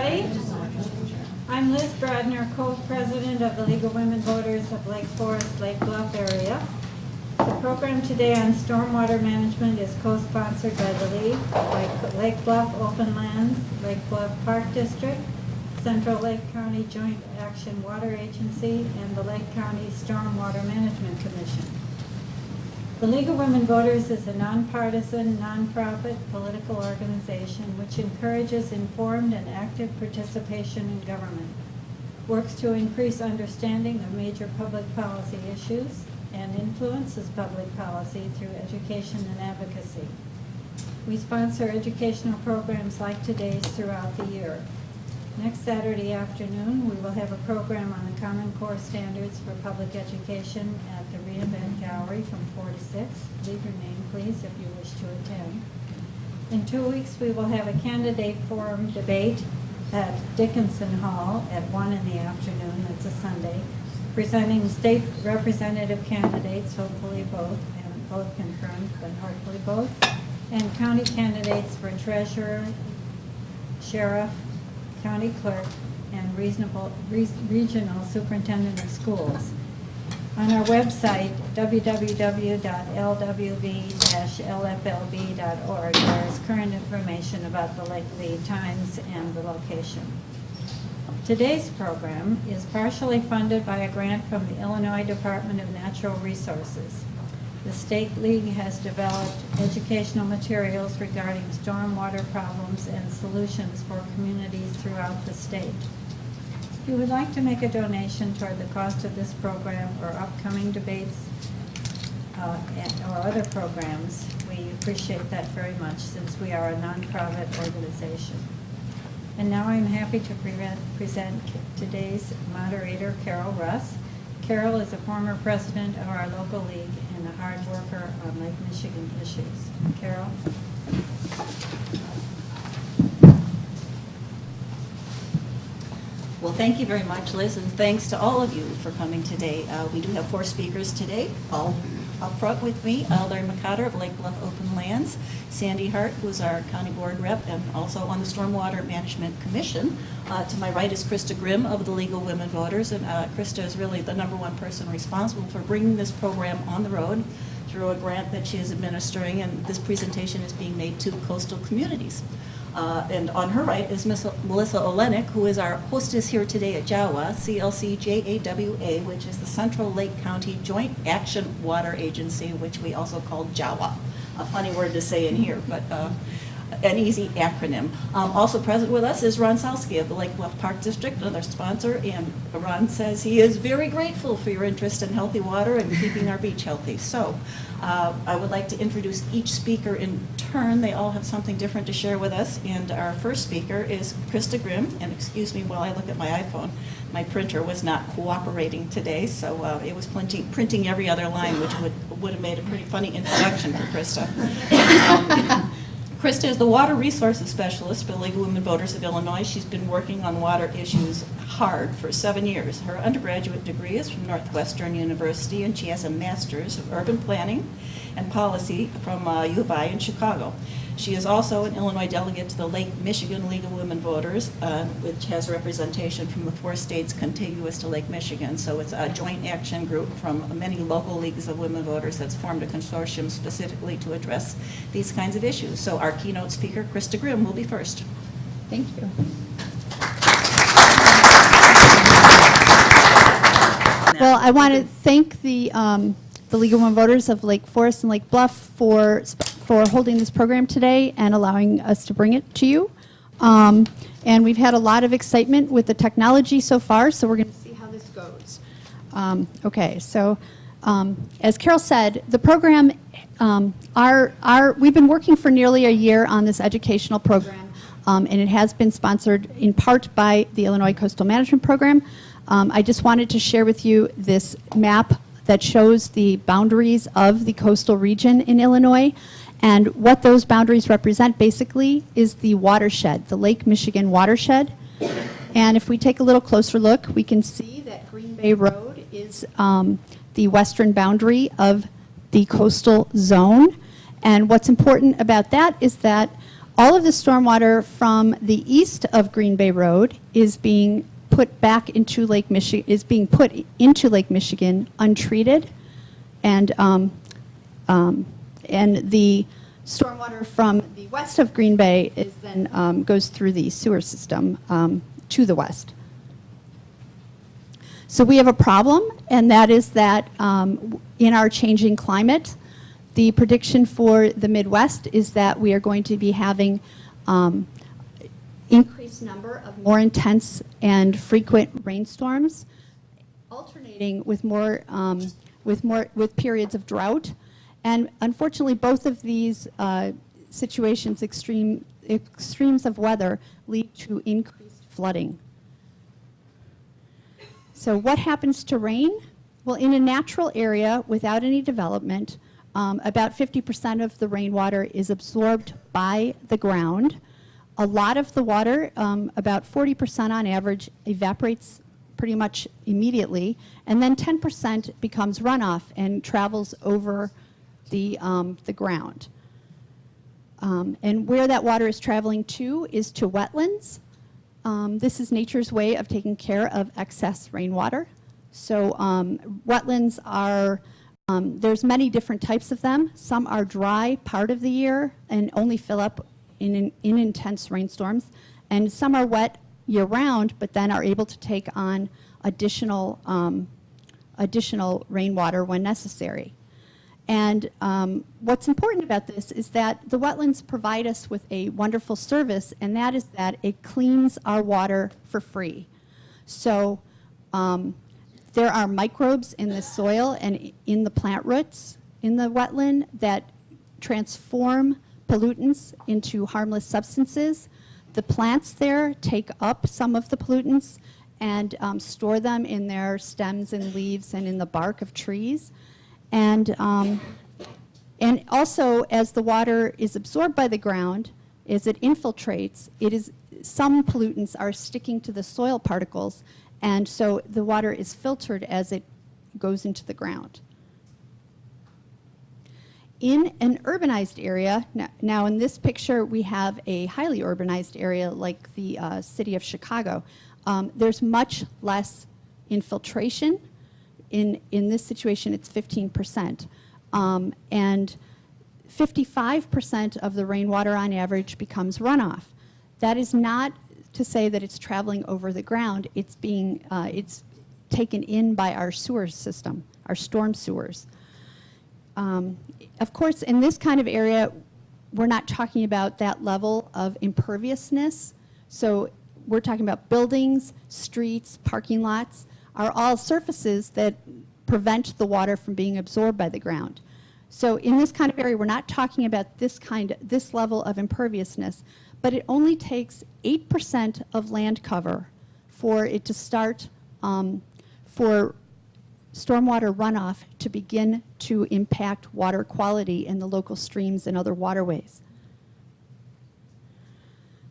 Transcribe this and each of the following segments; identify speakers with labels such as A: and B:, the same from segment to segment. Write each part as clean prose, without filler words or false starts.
A: everybody. I'm Liz Bradner, co-president of the League of Women Voters of Lake Forest, Lake Bluff area. The program today on stormwater management is co-sponsored by the League, by Lake Bluff Open Lands, Lake Bluff Park District, Central Lake County Joint Action Water Agency, and the Lake County Stormwater Management Commission. The League of Women Voters is a nonpartisan, nonprofit political organization which encourages informed and active participation in government, works to increase understanding of major public policy issues, and influences public policy through education and advocacy. We sponsor educational programs like today's throughout the year. Next Saturday afternoon, we will have a program on the Common Core Standards for Public Education at the reInvent Gallery from 4 to 6. Leave your name, please, if you wish to attend. In 2 weeks, we will have a candidate forum debate at Dickinson Hall at 1 in the afternoon. It's a Sunday, presenting state representative candidates, hopefully both, and both confirmed, but hopefully both, and county candidates for treasurer, sheriff, county clerk, and regional superintendent of schools. On our website, www.lwv-lflb.org, there is current information about the times and the location. Today's program is partially funded by a grant from the Illinois Department of Natural Resources. The State League has developed educational materials regarding stormwater problems and solutions for communities throughout the state. If you would like to make a donation toward the cost of this program or upcoming debates or other programs, we appreciate that very much since we are a nonprofit organization. And now I'm happy to present today's moderator, Carol Russ. Carol is a former president of our local league and a hard worker on Lake Michigan issues. Carol?
B: Well, thank you very much, Liz, and thanks to all of you for coming today. We do have 4 speakers today, all up front with me. Larry McCotter of Lake Bluff Open Lands, Sandy Hart, who's our county board rep and also on the Stormwater Management Commission. To my right is Krista Grimm of the League of Women Voters, and Krista is really the #1 person responsible for bringing this program on the road through a grant that she is administering, and this presentation is being made to coastal communities. And on her right is Miss Melissa Olenek, who is our hostess here today at JAWA, CLC-JAWA, which is the Central Lake County Joint Action Water Agency, which we also call JAWA. A funny word to say in here, but an easy acronym. Also present with us is Ron Salsky of the Lake Bluff Park District, another sponsor, and Ron says he is very grateful for your interest in healthy water and keeping our beach healthy. So I would like to introduce each speaker in turn. They all have something different to share with us, and our first speaker is Krista Grimm, and excuse me while I look at my iPhone. My printer was not cooperating today, so it was printing every other line, which would have made a pretty funny introduction for Krista. Krista is the Water Resources Specialist for the League of Women Voters of Illinois. She's been working on water issues hard for 7 years. Her undergraduate degree is from Northwestern University, and she has a Master's of Urban Planning and Policy from U of I in Chicago. She is also an Illinois delegate to the Lake Michigan League of Women Voters, which has representation from the 4 states contiguous to Lake Michigan. So it's a joint action group from many local leagues of women voters that's formed a consortium specifically to address these kinds of issues. So our keynote speaker, Krista Grimm, will be first.
C: Thank you. Well, I want to thank the League of Women Voters of Lake Forest and Lake Bluff for holding this program today and allowing us to bring it to you. And we've had a lot of excitement with the technology so far, so we're going to see how this goes. Okay, so as Carol said, the program, we've been working for nearly a year on this educational program, and it has been sponsored in part by the Illinois Coastal Management Program. I just wanted to share with you this map that shows the boundaries of the coastal region in Illinois. And what those boundaries represent basically is the watershed, the Lake Michigan watershed. And if we take a little closer look, we can see that Green Bay Road is the western boundary of the coastal zone. And what's important about that is that all of the stormwater from the east of Green Bay Road is being put back into Lake Michigan, untreated, and the stormwater from the west of Green Bay is then goes through the sewer system to the west. So we have a problem, and that is that in our changing climate, the prediction for the Midwest is that we are going to be having increased number of more intense and frequent rainstorms, alternating with with periods of drought. And unfortunately, both of these situations, extremes of weather, lead to increased flooding. So what happens to rain? Well, in a natural area without any development, about 50% of the rainwater is absorbed by the ground. A lot of the water, about 40% on average, evaporates pretty much immediately, and then 10% becomes runoff and travels over the ground. And where that water is traveling to is to wetlands. This is nature's way of taking care of excess rainwater. So wetlands are, there's many different types of them. Some are dry part of the year and only fill up in intense rainstorms. And some are wet year-round, but then are able to take on additional rainwater when necessary. And what's important about this is that the wetlands provide us with a wonderful service, and that is that it cleans our water for free. So there are microbes in the soil and in the plant roots in the wetland that transform pollutants into harmless substances. The plants there take up some of the pollutants and store them in their stems and leaves and in the bark of trees. And also, as the water is absorbed by the ground, as it infiltrates, some pollutants are sticking to the soil particles, and so the water is filtered as it goes into the ground. In an urbanized area, now in this picture we have a highly urbanized area like the city of Chicago. There's much less infiltration. In this situation, it's 15%. And 55% of the rainwater on average becomes runoff. That is not to say that it's traveling over the ground. It's taken in by our sewer system, our storm sewers. Of course, in this kind of area, we're not talking about that level of imperviousness. So we're talking about buildings, streets, parking lots, are all surfaces that prevent the water from being absorbed by the ground. So in this kind of area, we're not talking about this level of imperviousness, but it only takes 8% of land cover for it to start, for stormwater runoff to begin to impact water quality in the local streams and other waterways.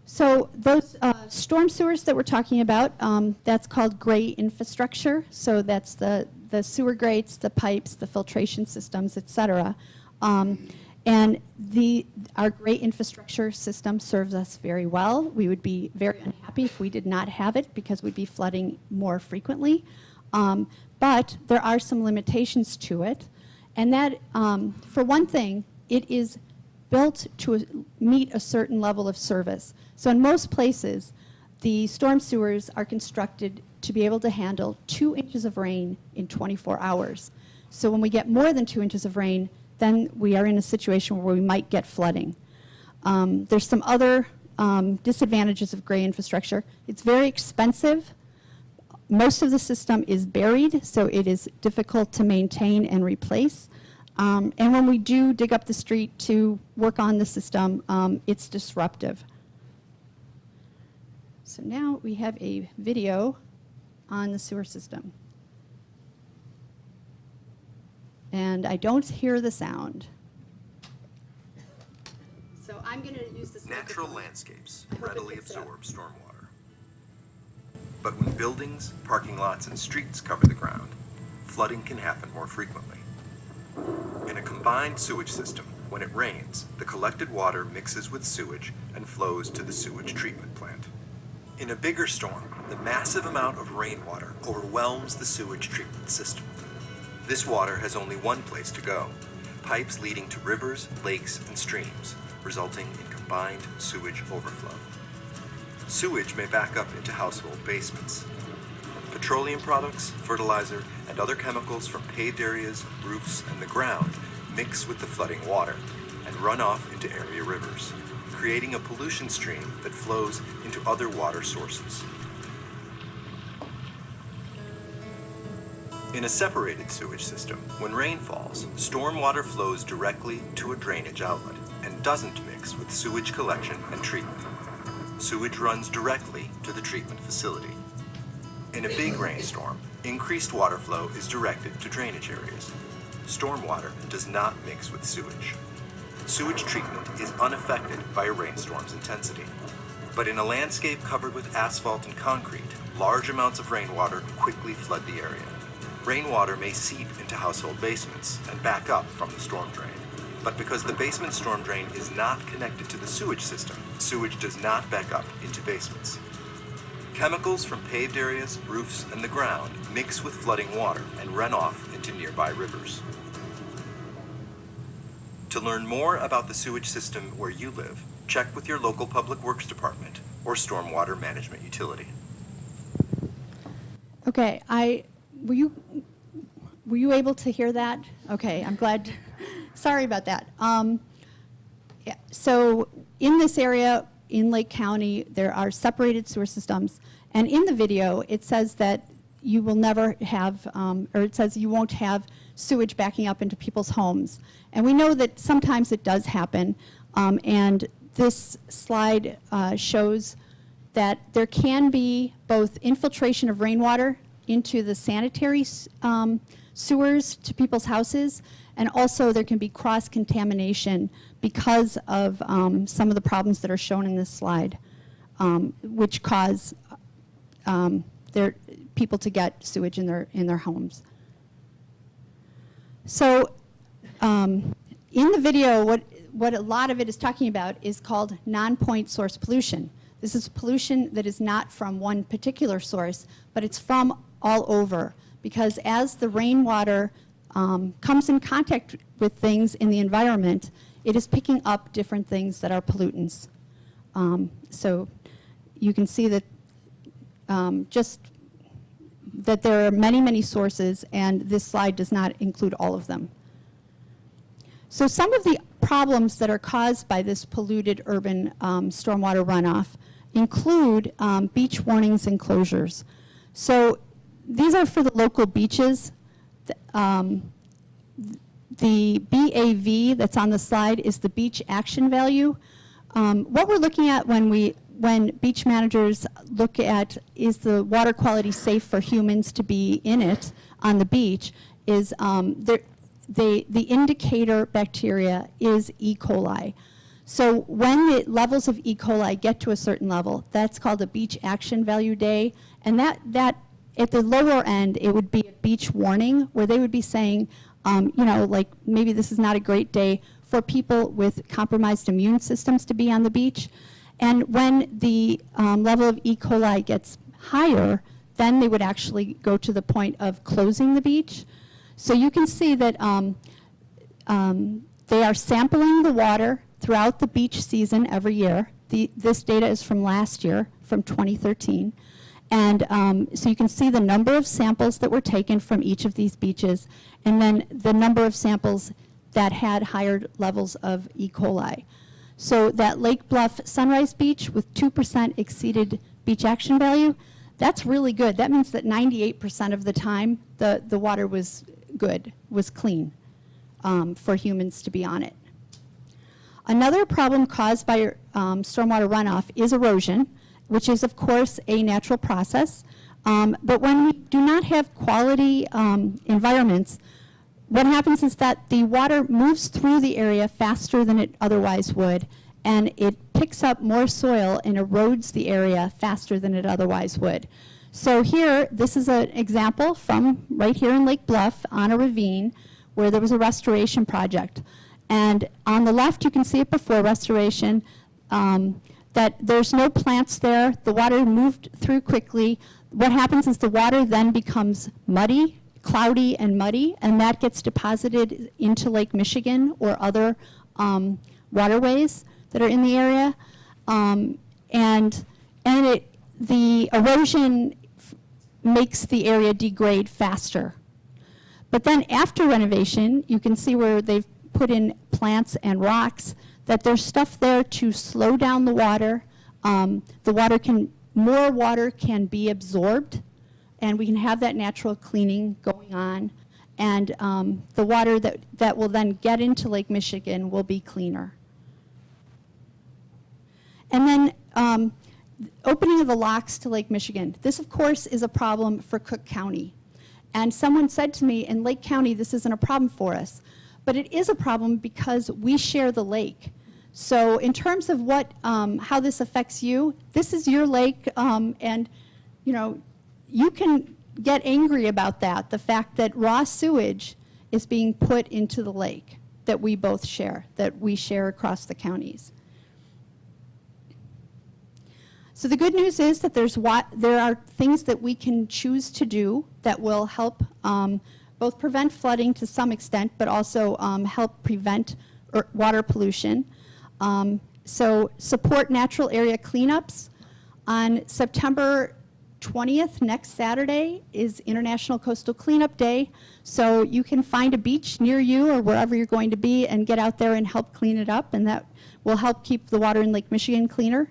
C: So those storm sewers that we're talking about, that's called gray infrastructure. So that's the sewer grates, the pipes, the filtration systems, et cetera. And our gray infrastructure system serves us very well. We would be very unhappy if we did not have it because we'd be flooding more frequently. But there are some limitations to it. And that, for one thing, it is built to meet a certain level of service. So in most places, the storm sewers are constructed to be able to handle 2 inches of rain in 24 hours. So when we get more than 2 inches of rain, then we are in a situation where we might get flooding. There's some other disadvantages of gray infrastructure. It's very expensive. Most of the system is buried, so it is difficult to maintain and replace. And when we do dig up the street to work on the system, it's disruptive. So now we have a video on the sewer system. And I don't hear the sound. So I'm going to use this.
D: Natural landscapes readily absorb stormwater. But when buildings, parking lots, and streets cover the ground, flooding can happen more frequently. In a combined sewage system, When it rains, the collected water mixes with sewage and flows to the sewage treatment plant. In a bigger storm, the massive amount of rainwater overwhelms the sewage treatment system. This water has only one place to go: pipes leading to rivers, lakes, and streams, resulting in combined sewage overflow. Sewage may back up into household basements. Petroleum products, fertilizer, and other chemicals from paved areas, roofs, and the ground mix with the flooding water and run off into area rivers, creating a pollution stream that flows into other water sources. In a separated sewage system, when rain falls, stormwater flows directly to a drainage outlet and doesn't mix with sewage collection and treatment. Sewage runs directly to the treatment facility. In a big rainstorm, increased water flow is directed to drainage areas. Stormwater does not mix with sewage. Sewage treatment is unaffected by a rainstorm's intensity. But in a landscape covered with asphalt and concrete, large amounts of rainwater quickly flood the area. Rainwater may seep into household basements and back up from the storm drain. But because the basement storm drain is not connected to the sewage system, sewage does not back up into basements. Chemicals from paved areas, roofs, and the ground mix with flooding water and run off into nearby rivers. To learn more about the sewage system where you live, check with your local public works department or stormwater management utility.
C: Okay, were you able to hear that? Okay, I'm glad. Sorry about that. Yeah, so in this area in Lake County, there are separated sewer systems, and in the video, it says that you will never have, or it says you won't have sewage backing up into people's homes. And we know that sometimes it does happen, and this slide shows that there can be both infiltration of rainwater into the sanitary sewers to people's houses, and also there can be cross-contamination because of some of the problems that are shown in this slide, which cause people to get sewage in their homes. So in the video, what a lot of it is talking about is called non-point source pollution. This is pollution that is not from one particular source, but it's from all over, because as the rainwater comes in contact with things in the environment, it is picking up different things that are pollutants. So you can see that just that there are many, many sources, and this slide does not include all of them. So some of the problems that are caused by this polluted urban stormwater runoff include beach warnings and closures. So these are for the local beaches. The BAV that's on the slide is the beach action value. What we're looking at when beach managers look at is the water quality safe for humans to be in it on the beach is the indicator bacteria is E. coli. So when the levels of E. coli get to a certain level, that's called a beach action value day, and that at the lower end, it would be a beach warning where they would be saying, like maybe this is not a great day for people with compromised immune systems to be on the beach. And when the level of E. coli gets higher, then they would actually go to the point of closing the beach. So you can see that they are sampling the water throughout the beach season every year. This data is from last year, from 2013. And so you can see the number of samples that were taken from each of these beaches, and then the number of samples that had higher levels of E. coli. So that Lake Bluff Sunrise Beach with 2% exceeded beach action value, that's really good. That means that 98% of the time the water was good, was clean for humans to be on it. Another problem caused by stormwater runoff is erosion, which is, of course, a natural process. But when we do not have quality environments, what happens is that the water moves through the area faster than it otherwise would, and it picks up more soil and erodes the area faster than it otherwise would. So here, this is an example from right here in Lake Bluff on a ravine where there was a restoration project. And on the left, you can see it before restoration, that there's no plants there. The water moved through quickly. What happens is the water then becomes muddy, cloudy and muddy, and that gets deposited into Lake Michigan or other waterways that are in the area. The erosion makes the area degrade faster. But then after renovation, you can see where they've put in plants and rocks, that there's stuff there to slow down the water. More water can be absorbed, and we can have that natural cleaning going on. And the water that will then get into Lake Michigan will be cleaner. And then opening of the locks to Lake Michigan. This, of course, is a problem for Cook County. And someone said to me, in Lake County, this isn't a problem for us. But it is a problem because we share the lake. So in terms of how this affects you, this is your lake, and you can get angry about that, the fact that raw sewage is being put into the lake that we both share, that we share across the counties. So the good news is that there are things that we can choose to do that will help both prevent flooding to some extent, but also help prevent water pollution. So support natural area cleanups. On September 20th, next Saturday, is International Coastal Cleanup Day. So you can find a beach near you or wherever you're going to be and get out there and help clean it up, and that will help keep the water in Lake Michigan cleaner.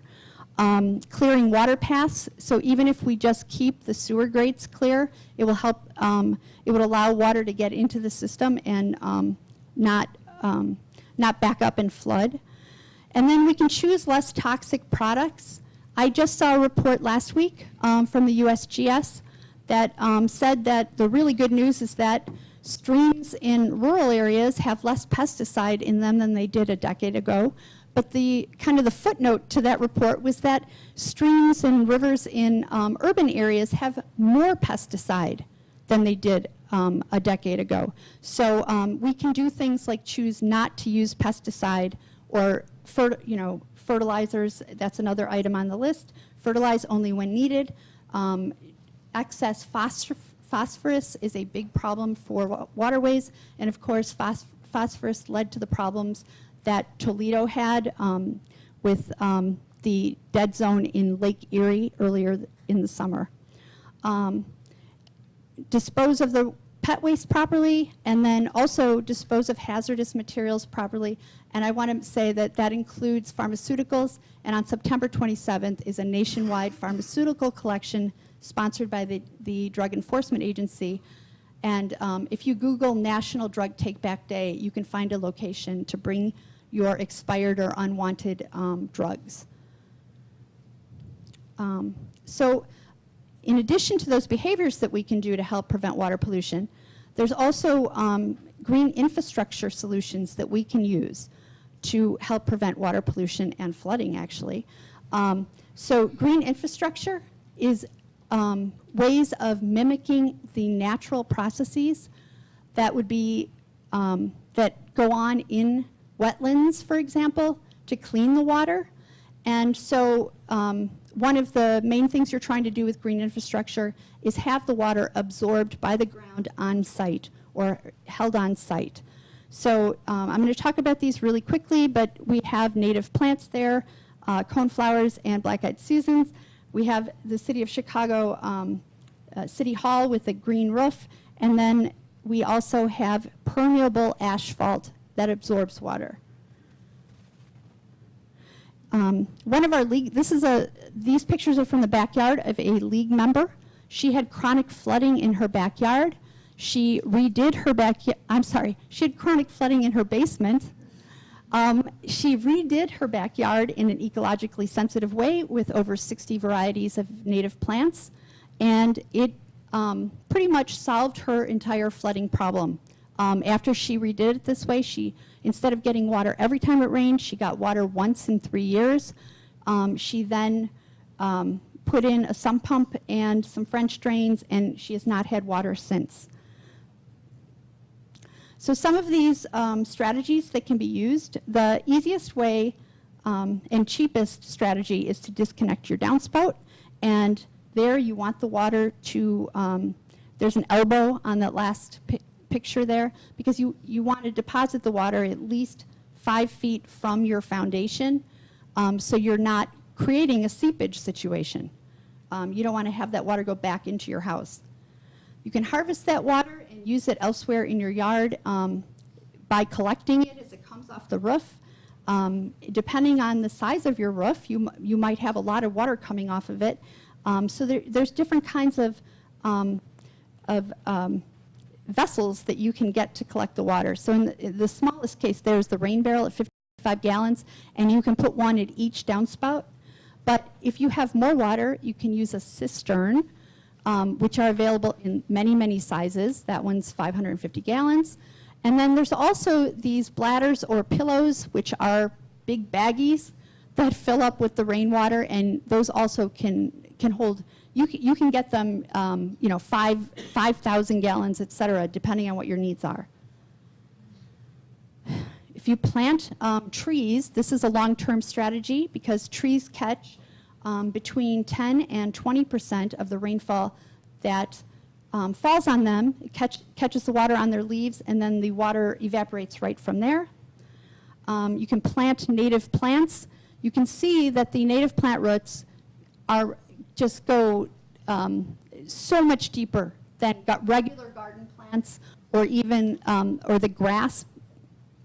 C: Clearing water paths, so even if we just keep the sewer grates clear, it will help, it would allow water to get into the system and not back up and flood. And then we can choose less toxic products. I just saw a report last week from the USGS that said that the really good news is that streams in rural areas have less pesticide in them than they did a decade ago. But the footnote to that report was that streams and rivers in urban areas have more pesticide than they did a decade ago. So we can do things like choose not to use pesticide or fertilizers. That's another item on the list. Fertilize only when needed. Excess phosphorus is a big problem for waterways, and of course phosphorus led to the problems that Toledo had with the dead zone in Lake Erie earlier in the summer. Dispose of the pet waste properly, and then also dispose of hazardous materials properly. And I want to say that that includes pharmaceuticals, and on September 27th is a nationwide pharmaceutical collection sponsored by the Drug Enforcement Agency. And if you Google National Drug Take Back Day, you can find a location to bring your expired or unwanted drugs. So in addition to those behaviors that we can do to help prevent water pollution, there's also green infrastructure solutions that we can use to help prevent water pollution and flooding, actually. So green infrastructure is ways of mimicking the natural processes that would be, that go on in wetlands, for example, to clean the water. And so one of the main things you're trying to do with green infrastructure is have the water absorbed by the ground on site or held on site. So I'm going to talk about these really quickly, but we have native plants there, coneflowers and black-eyed Susans. We have the City of Chicago City Hall with a green roof, and then we also have permeable asphalt that absorbs water. One of our league, these pictures are from the backyard of a league member. She had chronic flooding in her backyard. She redid her backyard, she had chronic flooding in her basement. She redid her backyard in an ecologically sensitive way with over 60 varieties of native plants, and it pretty much solved her entire flooding problem. After she redid it this way, instead of getting water every time it rained, she got water once in 3 years. She then put in a sump pump and some French drains, and she has not had water since. So some of these strategies that can be used, the easiest way and cheapest strategy is to disconnect your downspout. And there you want the water to, there's an elbow on that last picture there, because you want to deposit the water at least 5 feet from your foundation, so you're not creating a seepage situation. You don't want to have that water go back into your house. You can harvest that water and use it elsewhere in your yard by collecting it as it comes off the roof. Depending on the size of your roof, you might have a lot of water coming off of it. So there's different kinds of vessels that you can get to collect the water. So in the smallest case, there's the rain barrel at 55 gallons, and you can put one at each downspout. But if you have more water, you can use a cistern, which are available in many, many sizes. That one's 550 gallons. And then there's also these bladders or pillows, which are big baggies that fill up with the rainwater, and those also can hold, you can get them, 5,000 gallons, et cetera, depending on what your needs are. If you plant trees, this is a long-term strategy because trees catch between 10 and 20% of the rainfall that falls on them. It catches the water on their leaves, and then the water evaporates right from there. You can plant native plants. You can see that the native plant roots just go so much deeper than regular garden plants, or even or the grass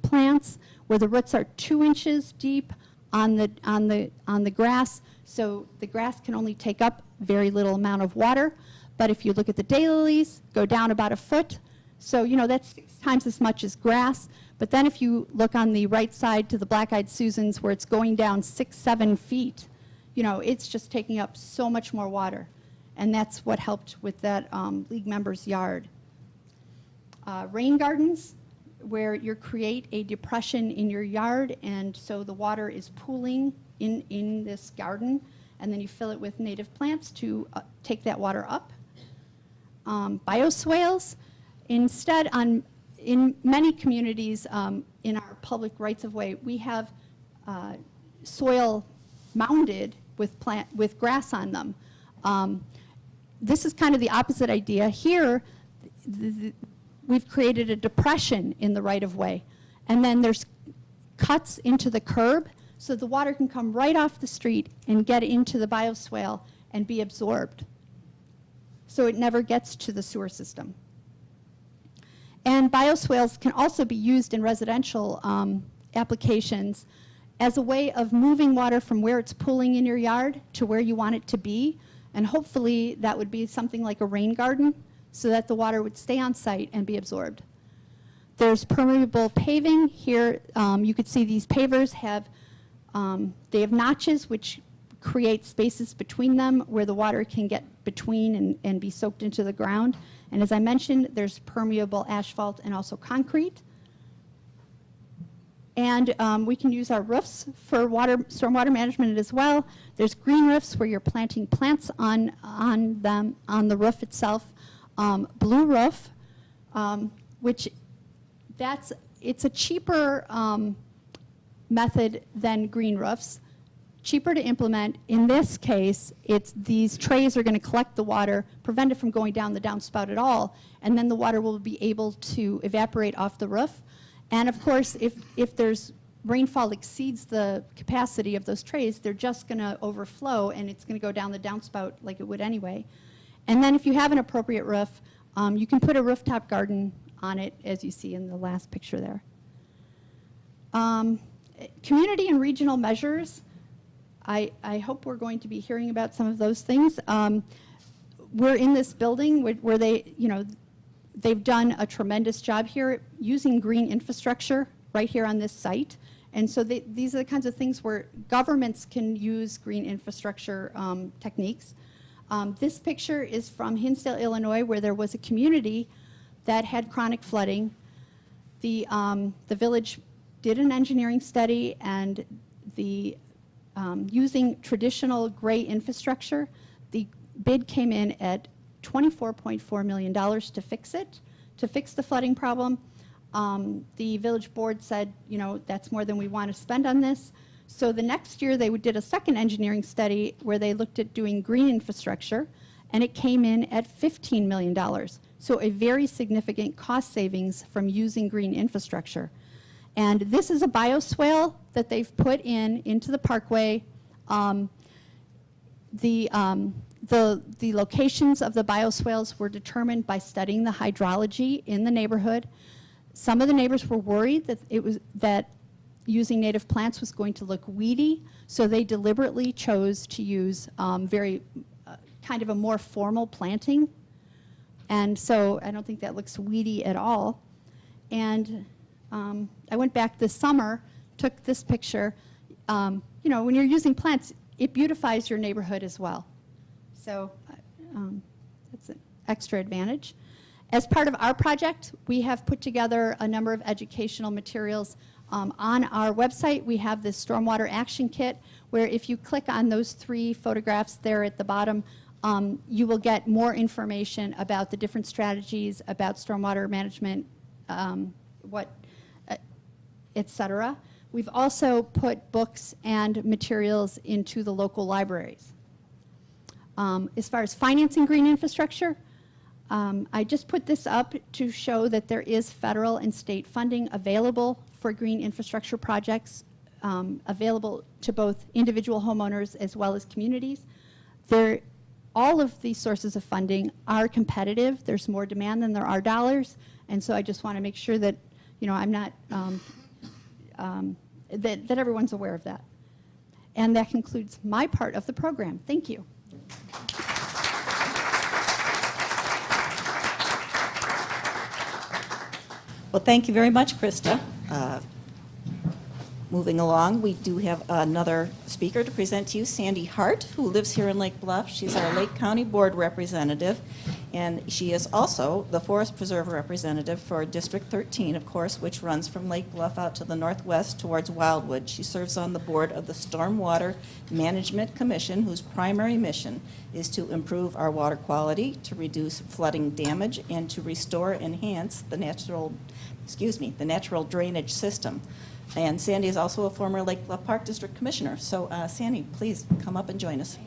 C: plants, where the roots are 2 inches deep on the grass. So the grass can only take up very little amount of water. But if you look at the daylilies, go down about 1 foot. So, that's 6 times as much as grass. But then if you look on the right side to the black-eyed Susans, where it's going down 6, 7 feet, it's just taking up so much more water. And that's what helped with that league member's yard. Rain gardens, where you create a depression in your yard, and so the water is pooling in this garden, and then you fill it with native plants to take that water up. Bioswales, instead, in many communities in our public rights-of-way, we have soil mounded with grass on them. This is kind of the opposite idea. Here, we've created a depression in the right-of-way, and then there's cuts into the curb, so the water can come right off the street and get into the bioswale and be absorbed. So it never gets to the sewer system. And bioswales can also be used in residential applications as a way of moving water from where it's pooling in your yard to where you want it to be. And hopefully that would be something like a rain garden, so that the water would stay on site and be absorbed. There's permeable paving. Here you could see these pavers have notches which create spaces between them where the water can get between and be soaked into the ground. And as I mentioned, there's permeable asphalt and also concrete. And we can use our roofs for stormwater management as well. There's green roofs where you're planting plants on the roof itself. Blue roof, which it's a cheaper method than green roofs. Cheaper to implement. In this case, these trays are going to collect the water, prevent it from going down the downspout at all, and then the water will be able to evaporate off the roof. And of course, if there's rainfall exceeds the capacity of those trays, they're just going to overflow, and it's going to go down the downspout like it would anyway. And then if you have an appropriate roof, you can put a rooftop garden on it, as you see in the last picture there. Community and regional measures. I hope we're going to be hearing about some of those things. We're in this building where they've done a tremendous job here using green infrastructure right here on this site. And so these are the kinds of things where governments can use green infrastructure techniques. This picture is from Hinsdale, Illinois, where there was a community that had chronic flooding. The village did an engineering study, and using traditional gray infrastructure, the bid came in at $24.4 million to fix it, to fix the flooding problem. The village board said, you know, that's more than we want to spend on this. So the next year, they did a second engineering study where they looked at doing green infrastructure, and it came in at $15 million. So a very significant cost savings from using green infrastructure. And this is a bioswale that they've put into the parkway. The locations of the bioswales were determined by studying the hydrology in the neighborhood. Some of the neighbors were worried that using native plants was going to look weedy, so they deliberately chose to use kind of a more formal planting. And so I don't think that looks weedy at all. And I went back this summer, took this picture. You know, when you're using plants, it beautifies your neighborhood as well. So that's an extra advantage. As part of our project, we have put together a number of educational materials. On our website, we have this Stormwater Action Kit, where if you click on those 3 photographs there at the bottom, you will get more information about the different strategies, about stormwater management, et cetera. We've also put books and materials into the local libraries. As far as financing green infrastructure, I just put this up to show that there is federal and state funding available for green infrastructure projects, available to both individual homeowners as well as communities. All of these sources of funding are competitive. There's more demand than there are dollars, and so I just want to make sure that, you know, I'm not that everyone's aware of that. And that concludes my part of the program. Thank you.
B: Well, thank you very much, Krista. Moving along, we do have another speaker to present to you, Sandy Hart, who lives here in Lake Bluff. She's our Lake County Board representative, and she is also the Forest Preserve representative for District 13, of course, which runs from Lake Bluff out to the northwest towards Wildwood. She serves on the board of the Stormwater Management Commission, whose primary mission is to improve our water quality, to reduce flooding damage, and to restore and enhance the natural drainage system. And Sandy is also a former Lake Bluff Park District Commissioner. So Sandy, please come up and join us.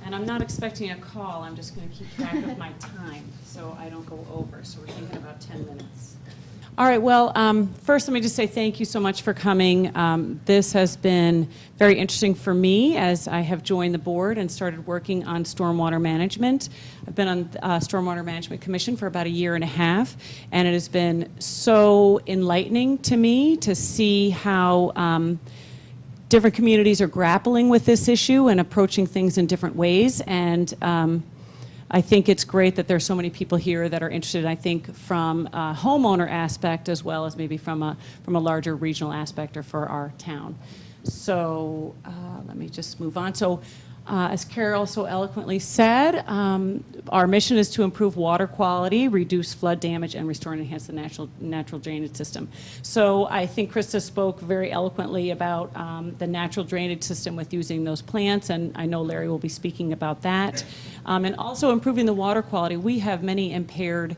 E: And I'm not expecting a call. I'm just going to keep track of my time so I don't go over. So we're thinking about 10 minutes. All right, well, first let me just say thank you so much for coming. This has been very interesting for me as I have joined the board and started working on stormwater management. I've been on the Stormwater Management Commission for about 1.5 years, and it has been so enlightening to me to see how different communities are grappling with this issue and approaching things in different ways. And I think it's great that there's so many people here that are interested, I think, from a homeowner aspect as well as maybe from a larger regional aspect or for our town. So let me just move on. So as Carol so eloquently said, our mission is to improve water quality, reduce flood damage, and restore and enhance the natural drainage system. So I think Krista spoke very eloquently about the natural drainage system with using those plants, and I know Larry will be speaking about that. And also improving the water quality. We have many impaired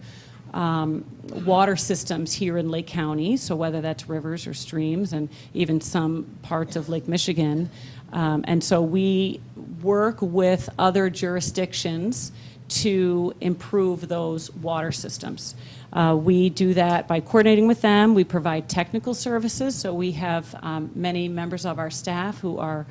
E: water systems here in Lake County, so whether that's rivers or streams and even some parts of Lake Michigan. And so we work with other jurisdictions to improve those water systems. We do that by coordinating with them. We provide technical services, so we have many members of our staff who are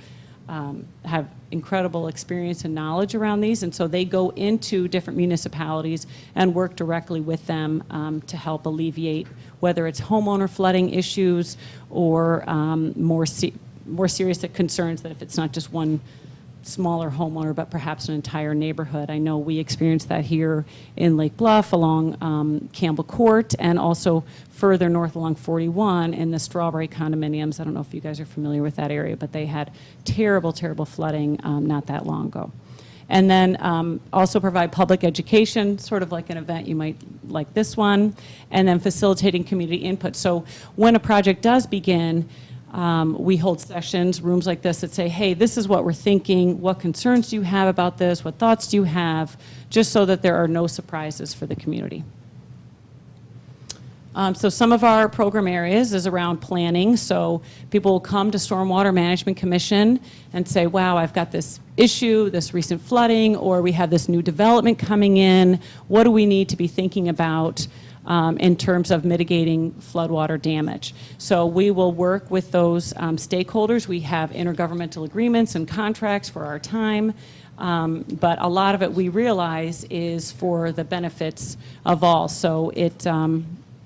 E: have incredible experience and knowledge around these, and so they go into different municipalities and work directly with them to help alleviate whether it's homeowner flooding issues or more serious concerns that if it's not just one smaller homeowner but perhaps an entire neighborhood. I know we experienced that here in Lake Bluff along Campbell Court and also further north along 41 in the Strawberry condominiums. I don't know if you guys are familiar with that area, but they had terrible, terrible flooding not that long ago. And then also provide public education, sort of like an event you might like this one, and then facilitating community input. So when a project does begin, We hold sessions, rooms like this that say, hey, this is what we're thinking. What concerns do you have about this? What thoughts do you have? Just so that there are no surprises for the community. So some of our program areas is around planning. So people will come to Stormwater Management Commission and say, wow, I've got this issue, this recent flooding, or we have this new development coming in. What do we need to be thinking about in terms of mitigating floodwater damage? So we will work with those stakeholders. We have intergovernmental agreements and contracts for our time. But a lot of it we realize is for the benefits of all. So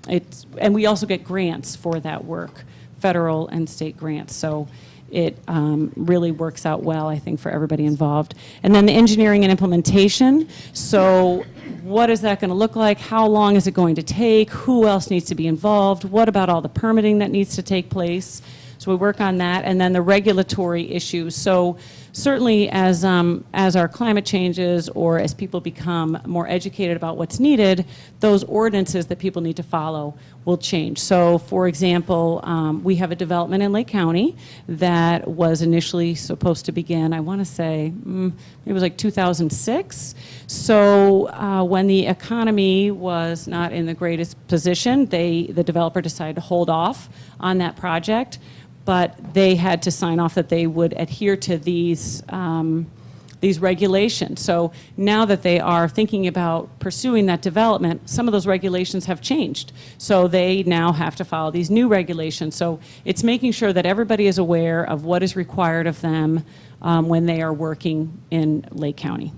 E: and we also get grants for that work, federal and state grants. So it really works out well, I think, for everybody involved. And then the engineering and implementation. So what is that going to look like? How long is it going to take? Who else needs to be involved? What about all the permitting that needs to take place? So we work on that. And then the regulatory issues. So certainly as our climate changes or as people become more educated about what's needed, those ordinances that people need to follow will change. So for example, we have a development in Lake County that was initially supposed to begin, I want to say, it was like 2006. So when the economy was not in the greatest position, the developer decided to hold off on that project. But they had to sign off that they would adhere to these regulations. So now that they are thinking about pursuing that development, some of those regulations have changed. So they now have to follow these new regulations. So it's making sure that everybody is aware of what is required of them when they are working in Lake County.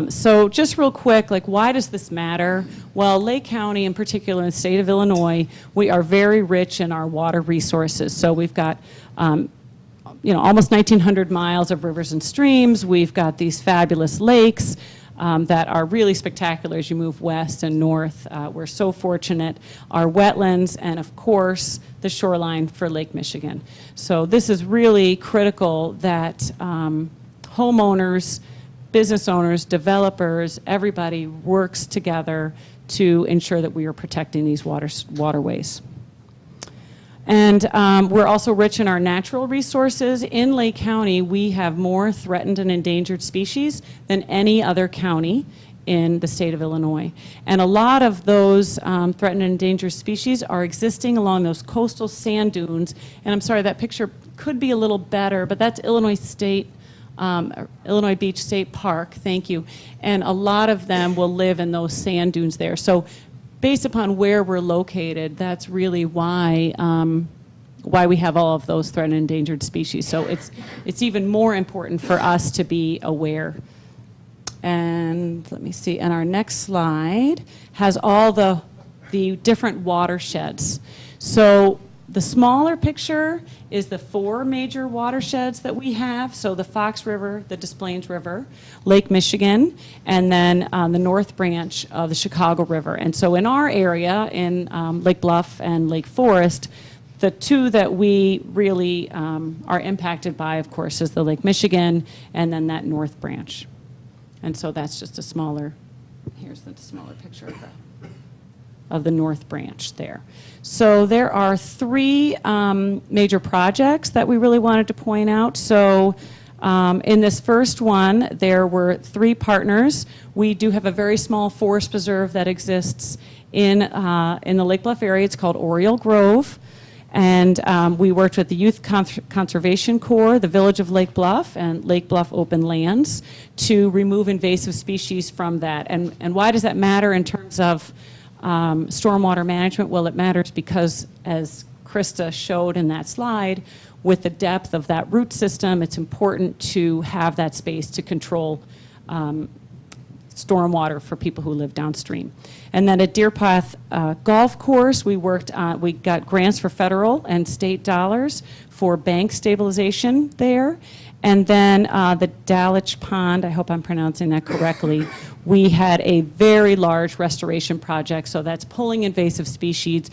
E: So just real quick, like, why does this matter? Well, Lake County, in particular in the state of Illinois, we are very rich in our water resources. So we've got, almost 1,900 miles of rivers and streams. We've got these fabulous lakes that are really spectacular as you move west and north. We're so fortunate. Our wetlands, and of course, the shoreline for Lake Michigan. So this is really critical that homeowners, business owners, developers, everybody works together to ensure that we are protecting these waterways. And we're also rich in our natural resources. In Lake County, we have more threatened and endangered species than any other county in the state of Illinois. And a lot of those threatened and endangered species are existing along those coastal sand dunes. And I'm sorry, that picture could be a little better, but that's Illinois Beach State Park, thank you. And a lot of them will live in those sand dunes there. So based upon where we're located, that's really why we have all of those threatened and endangered species. So it's even more important for us to be aware. And let me see, and our next slide has all the different watersheds. So the smaller picture is the 4 major watersheds that we have. So the Fox River, the Des Plaines River, Lake Michigan, and then the North Branch of the Chicago River. And so in our area, in Lake Bluff and Lake Forest, the 2 that we really are impacted by, of course, is the Lake Michigan and then that North Branch. And so that's just a smaller, here's the smaller picture of the North Branch there. So there are 3 major projects that we really wanted to point out. So in this first one, there were 3 partners. We do have a very small forest preserve that exists in the Lake Bluff area. It's called Oriole Grove. And we worked with the Youth Conservation Corps, the Village of Lake Bluff, and Lake Bluff Open Lands to remove invasive species from that. And why does that matter in terms of stormwater management? Well, it matters because, as Krista showed in that slide, with the depth of that root system, it's important to have that space to control stormwater for people who live downstream. And then at Deer Path Golf Course, we got grants for federal and state dollars for bank stabilization there. And then the Dalitch Pond, I hope I'm pronouncing that correctly, we had a very large restoration project. So that's pulling invasive species,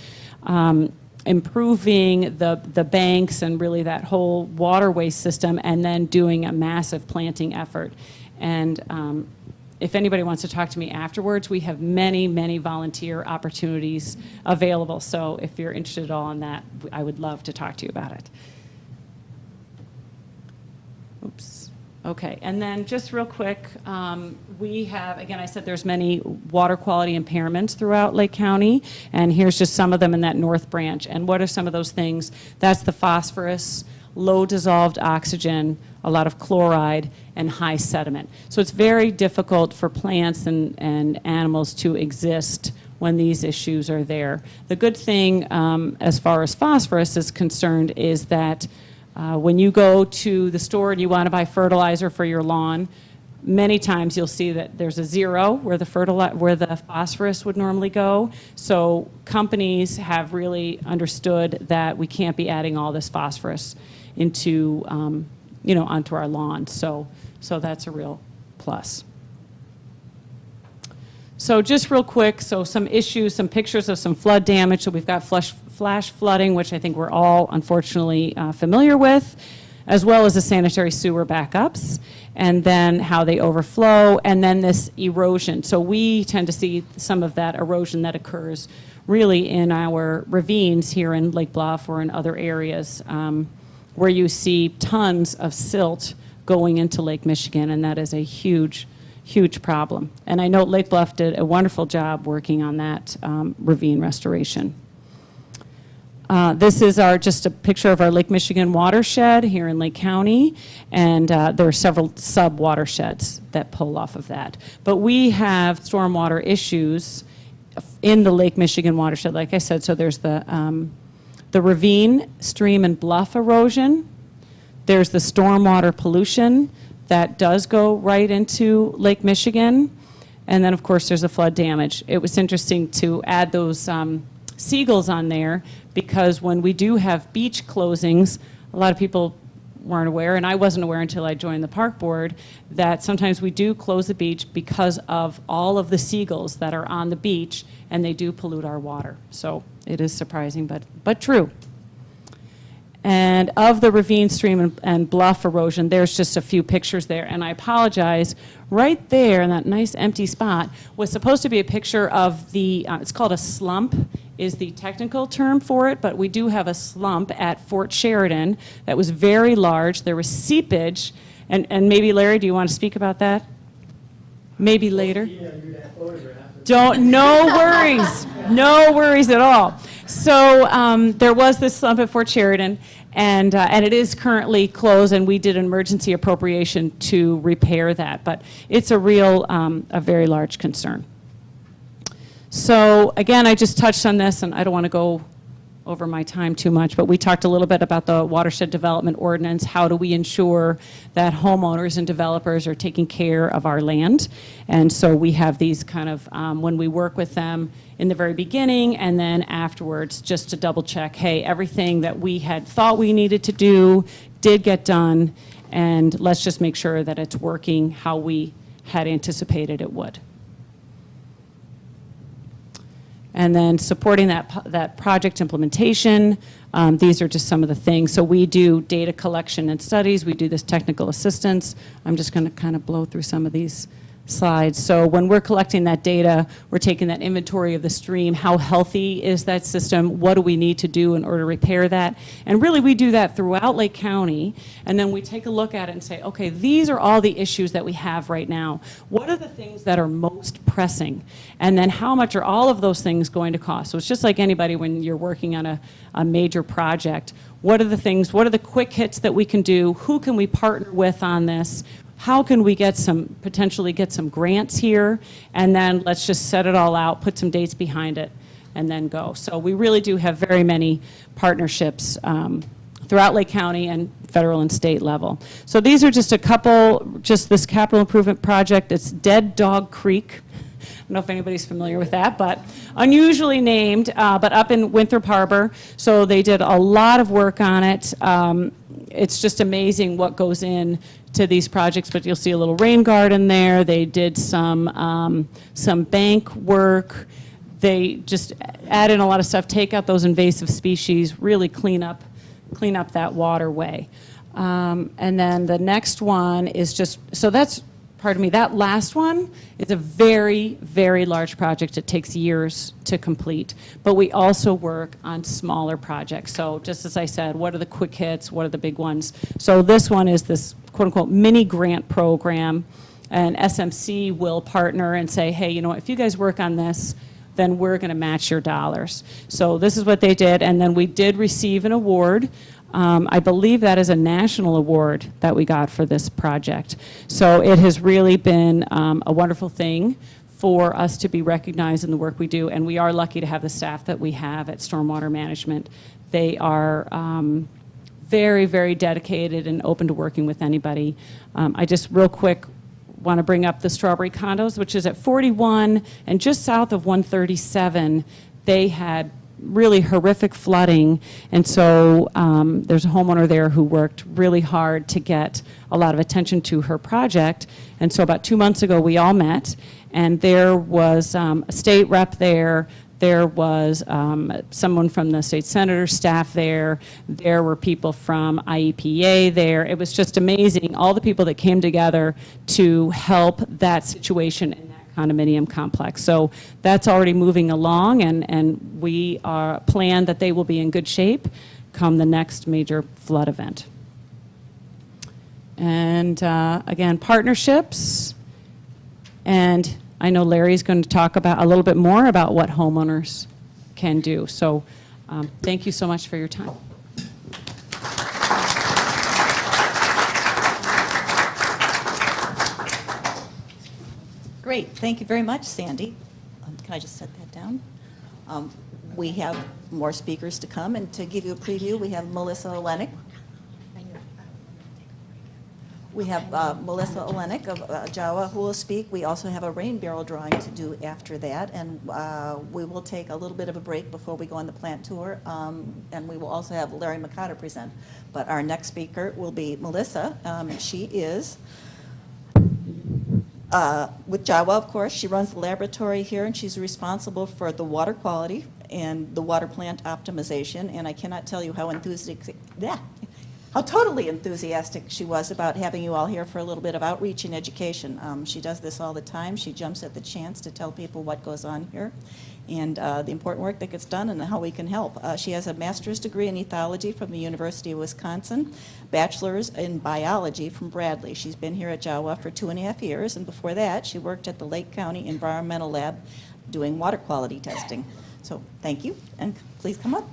E: improving the banks and really that whole waterway system, and then doing a massive planting effort. And if anybody wants to talk to me afterwards, we have many, many volunteer opportunities available. So if you're interested at all in that, I would love to talk to you about it. Oops. Okay, and then just real quick, we have, again, I said there's many water quality impairments throughout Lake County, and here's just some of them in that north branch. And what are some of those things? That's the phosphorus, low dissolved oxygen, a lot of chloride, and high sediment. So it's very difficult for plants and animals to exist when these issues are there. The good thing as far as phosphorus is concerned is that when you go to the store and you want to buy fertilizer for your lawn, many times you'll see that there's a 0 where the phosphorus would normally go. So companies have really understood that we can't be adding all this phosphorus into, onto our lawns. So that's a real plus. So just real quick, so some issues, some pictures of some flood damage. So we've got flash flooding, which I think we're all unfortunately familiar with, as well as the sanitary sewer backups, and then how they overflow, and then this erosion. So we tend to see some of that erosion that occurs really in our ravines here in Lake Bluff or in other areas where you see tons of silt going into Lake Michigan, and that is a huge problem. And I know Lake Bluff did a wonderful job working on that ravine restoration. This is just a picture of our Lake Michigan watershed here in Lake County, and there are several sub-watersheds that pull off of that. But we have stormwater issues in the Lake Michigan watershed, like I said. So there's the ravine, stream, and bluff erosion. There's the stormwater pollution that does go right into Lake Michigan. And then, of course, there's the flood damage. It was interesting to add those seagulls on there, because when we do have beach closings, a lot of people weren't aware, and I wasn't aware until I joined the park board, that sometimes we do close the beach because of all of the seagulls that are on the beach, and they do pollute our water. So it is surprising, but true. And of the ravine, stream, and bluff erosion, there's just a few pictures there. And I apologize, right there in that nice empty spot was supposed to be a picture of the, it's called a slump, is the technical term for it, but we do have a slump at Fort Sheridan that was very large. There was seepage, and maybe Larry, do you want to speak about that? Maybe later? No worries at all. So there was this slump at Fort Sheridan, and it is currently closed, and we did an emergency appropriation to repair that. But it's a very large concern. So again, I just touched on this, and I don't want to go over my time too much, but we talked a little bit about the watershed development ordinance. How do we ensure that homeowners and developers are taking care of our land? And so we have these kind of, when we work with them in the very beginning and then afterwards, just to double check, hey, everything that we had thought we needed to do did get done, and let's just make sure that it's working how we had anticipated it would. And then supporting that project implementation. These are just some of the things. So we do data collection and studies. We do this technical assistance. I'm just going to kind of blow through some of these slides. So when we're collecting that data, we're taking that inventory of the stream. How healthy is that system? What do we need to do in order to repair that? And really, we do that throughout Lake County. And then we take a look at it and say, okay, these are all the issues that we have right now. What are the things that are most pressing? And then how much are all of those things going to cost? So it's just like anybody when you're working on a major project. What are the things, what are the quick hits that we can do? Who can we partner with on this? How can we potentially get some grants here? And then let's just set it all out, put some dates behind it, and then go. So we really do have very many partnerships throughout Lake County and federal and state level. So these are just a couple, just this capital improvement project. It's Dead Dog Creek. I don't know if anybody's familiar with that, but unusually named, but up in Winthrop Harbor. So they did a lot of work on it. It's just amazing what goes in to these projects, but you'll see a little rain garden there. They did some bank work. They just add in a lot of stuff, take out those invasive species, really clean up that waterway. And then the next one is just, so that's pardon me, that last one is a very, very large project. It takes years to complete. But we also work on smaller projects. So just as I said, what are the quick hits? What are the big ones? So this one is this quote-unquote mini grant program. And SMC will partner and say, hey, you know what, if you guys work on this, then we're going to match your dollars. So this is what they did. And then we did receive an award. I believe that is a national award that we got for this project. So it has really been a wonderful thing for us to be recognized in the work we do, and we are lucky to have the staff that we have at Stormwater Management. They are very, very dedicated and open to working with anybody. I just real quick want to bring up the Strawberry Condos, which is at 41 and just south of 137. They had really horrific flooding, and so there's a homeowner there who worked really hard to get a lot of attention to her project. And so about 2 months ago we all met, and there was a state rep there. There was someone from the state senator's staff there. There were people from IEPA there. It was just amazing, all the people that came together to help that situation in that condominium complex. So that's already moving along, and we plan that they will be in good shape come the next major flood event. And again, partnerships, and I know Larry's going to talk about a little bit more about what homeowners can do. So thank you so much for your time.
B: Great, thank you very much, Sandy. Can I just set that down? We have more speakers to come, and to give you a preview, we have Melissa Olenek. We have Melissa Olenek of JAWA who will speak. We also have a rain barrel drawing to do after that, and we will take a little bit of a break before we go on the plant tour, and we will also have Larry McCotter present. But our next speaker will be Melissa. She is with JAWA, of course. She runs the laboratory here, and she's responsible for the water quality and the water plant optimization, and I cannot tell you how how totally enthusiastic she was about having you all here for a little bit of outreach and education. She does this all the time. She jumps at the chance to tell people what goes on here and the important work that gets done and how we can help. She has a master's degree in ethology from the University of Wisconsin, bachelor's in biology from Bradley. She's been here at JAWA for 2.5 years, and before that she worked at the Lake County Environmental Lab doing water quality testing. So thank you, and please come up.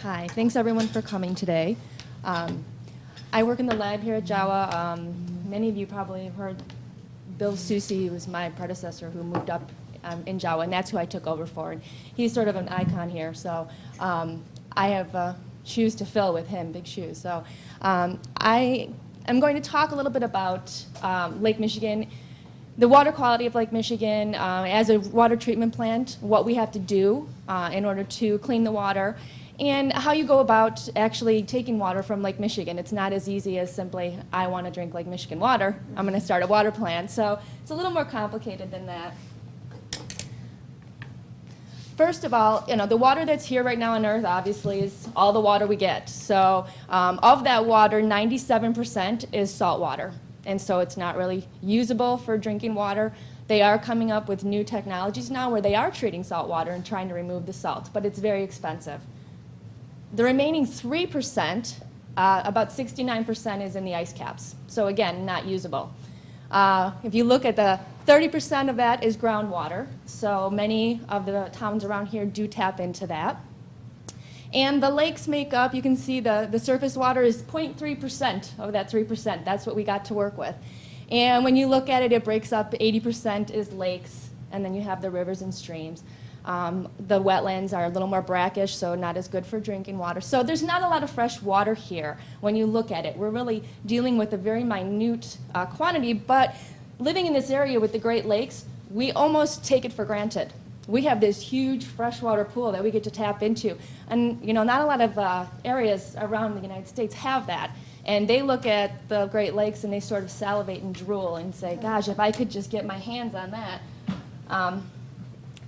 F: Hi, thanks everyone for coming today. I work in the lab here at JAWA. Many of you probably have heard Bill Susi, who was my predecessor, who moved up in JAWA, and that's who I took over for. And he's sort of an icon here, so I have shoes to fill with him, big shoes. So I am going to talk a little bit about Lake Michigan, the water quality of Lake Michigan as a water treatment plant, what we have to do in order to clean the water, and how you go about actually taking water from Lake Michigan. It's not as easy as simply, I want to drink Lake Michigan water, I'm going to start a water plant. So it's a little more complicated than that. First of all, the water that's here right now on Earth obviously is all the water we get. So of that water, 97% is salt water. And so it's not really usable for drinking water. They are coming up with new technologies now where they are treating salt water and trying to remove the salt, but it's very expensive. The remaining 3%, about 69% is in the ice caps. So again, not usable. If you look at the 30% of that is groundwater. So many of the towns around here do tap into that. And the lakes make up, you can see the surface water is 0.3% of that 3%. That's what we got to work with. And when you look at it, it breaks up, 80% is lakes, and then you have the rivers and streams. The wetlands are a little more brackish, so not as good for drinking water. So there's not a lot of fresh water here when you look at it. We're really dealing with a very minute quantity, but living in this area with the Great Lakes, we almost take it for granted. We have this huge freshwater pool that we get to tap into. And not a lot of areas around the United States have that. And they look at the Great Lakes and they sort of salivate and drool and say, gosh, if I could just get my hands on that.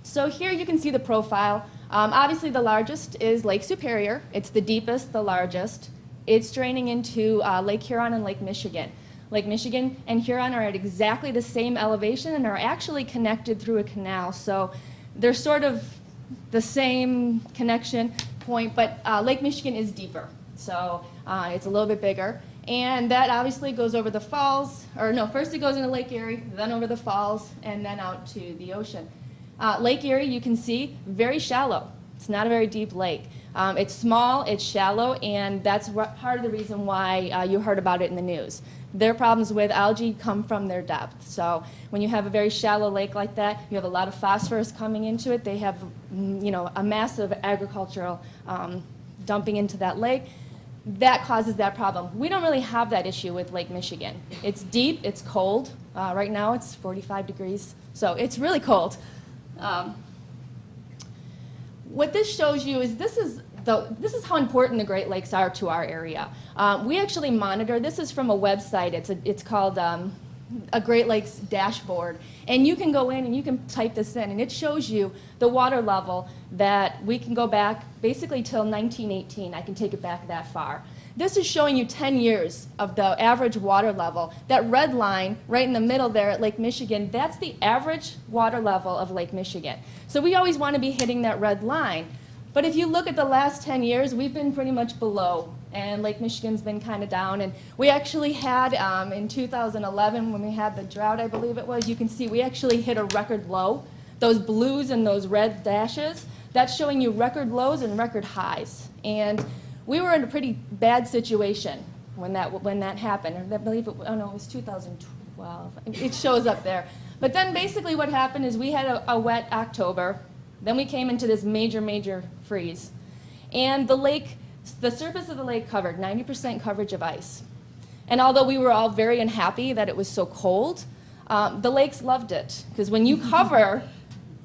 F: So here you can see the profile. Obviously the largest is Lake Superior. It's the deepest, the largest. It's draining into Lake Huron and Lake Michigan. Lake Michigan and Huron are at exactly the same elevation and are actually connected through a canal. So they're sort of the same connection point, but Lake Michigan is deeper. So it's a little bit bigger. And that obviously goes over the falls, or no, first it goes into Lake Erie, then over the falls, and then out to the ocean. Lake Erie, you can see, very shallow. It's not a very deep lake. It's small, it's shallow, and that's part of the reason why you heard about it in the news. Their problems with algae come from their depth. So when you have a very shallow lake like that, you have a lot of phosphorus coming into it. They have, a massive agricultural dumping into that lake. That causes that problem. We don't really have that issue with Lake Michigan. It's deep, it's cold. Right now it's 45 degrees, so it's really cold. What this shows you is this is how important the Great Lakes are to our area. We actually monitor, this is from a website, it's called a Great Lakes dashboard. And you can go in and you can type this in, and it shows you the water level that we can go back basically till 1918. I can take it back that far. This is showing you 10 years of the average water level. That red line right in the middle there at Lake Michigan, that's the average water level of Lake Michigan. So we always want to be hitting that red line. But if you look at the last 10 years, we've been pretty much below, and Lake Michigan's been kind of down. And we actually had, in 2011, when we had the drought, I believe it was, you can see we actually hit a record low. Those blues and those red dashes, that's showing you record lows and record highs. And we were in a pretty bad situation when that happened. I believe it was 2012. It shows up there. But then basically what happened is we had a wet October. Then we came into this major freeze. And the surface of the lake covered 90% coverage of ice. And although we were all very unhappy that it was so cold, the lakes loved it. Because when you cover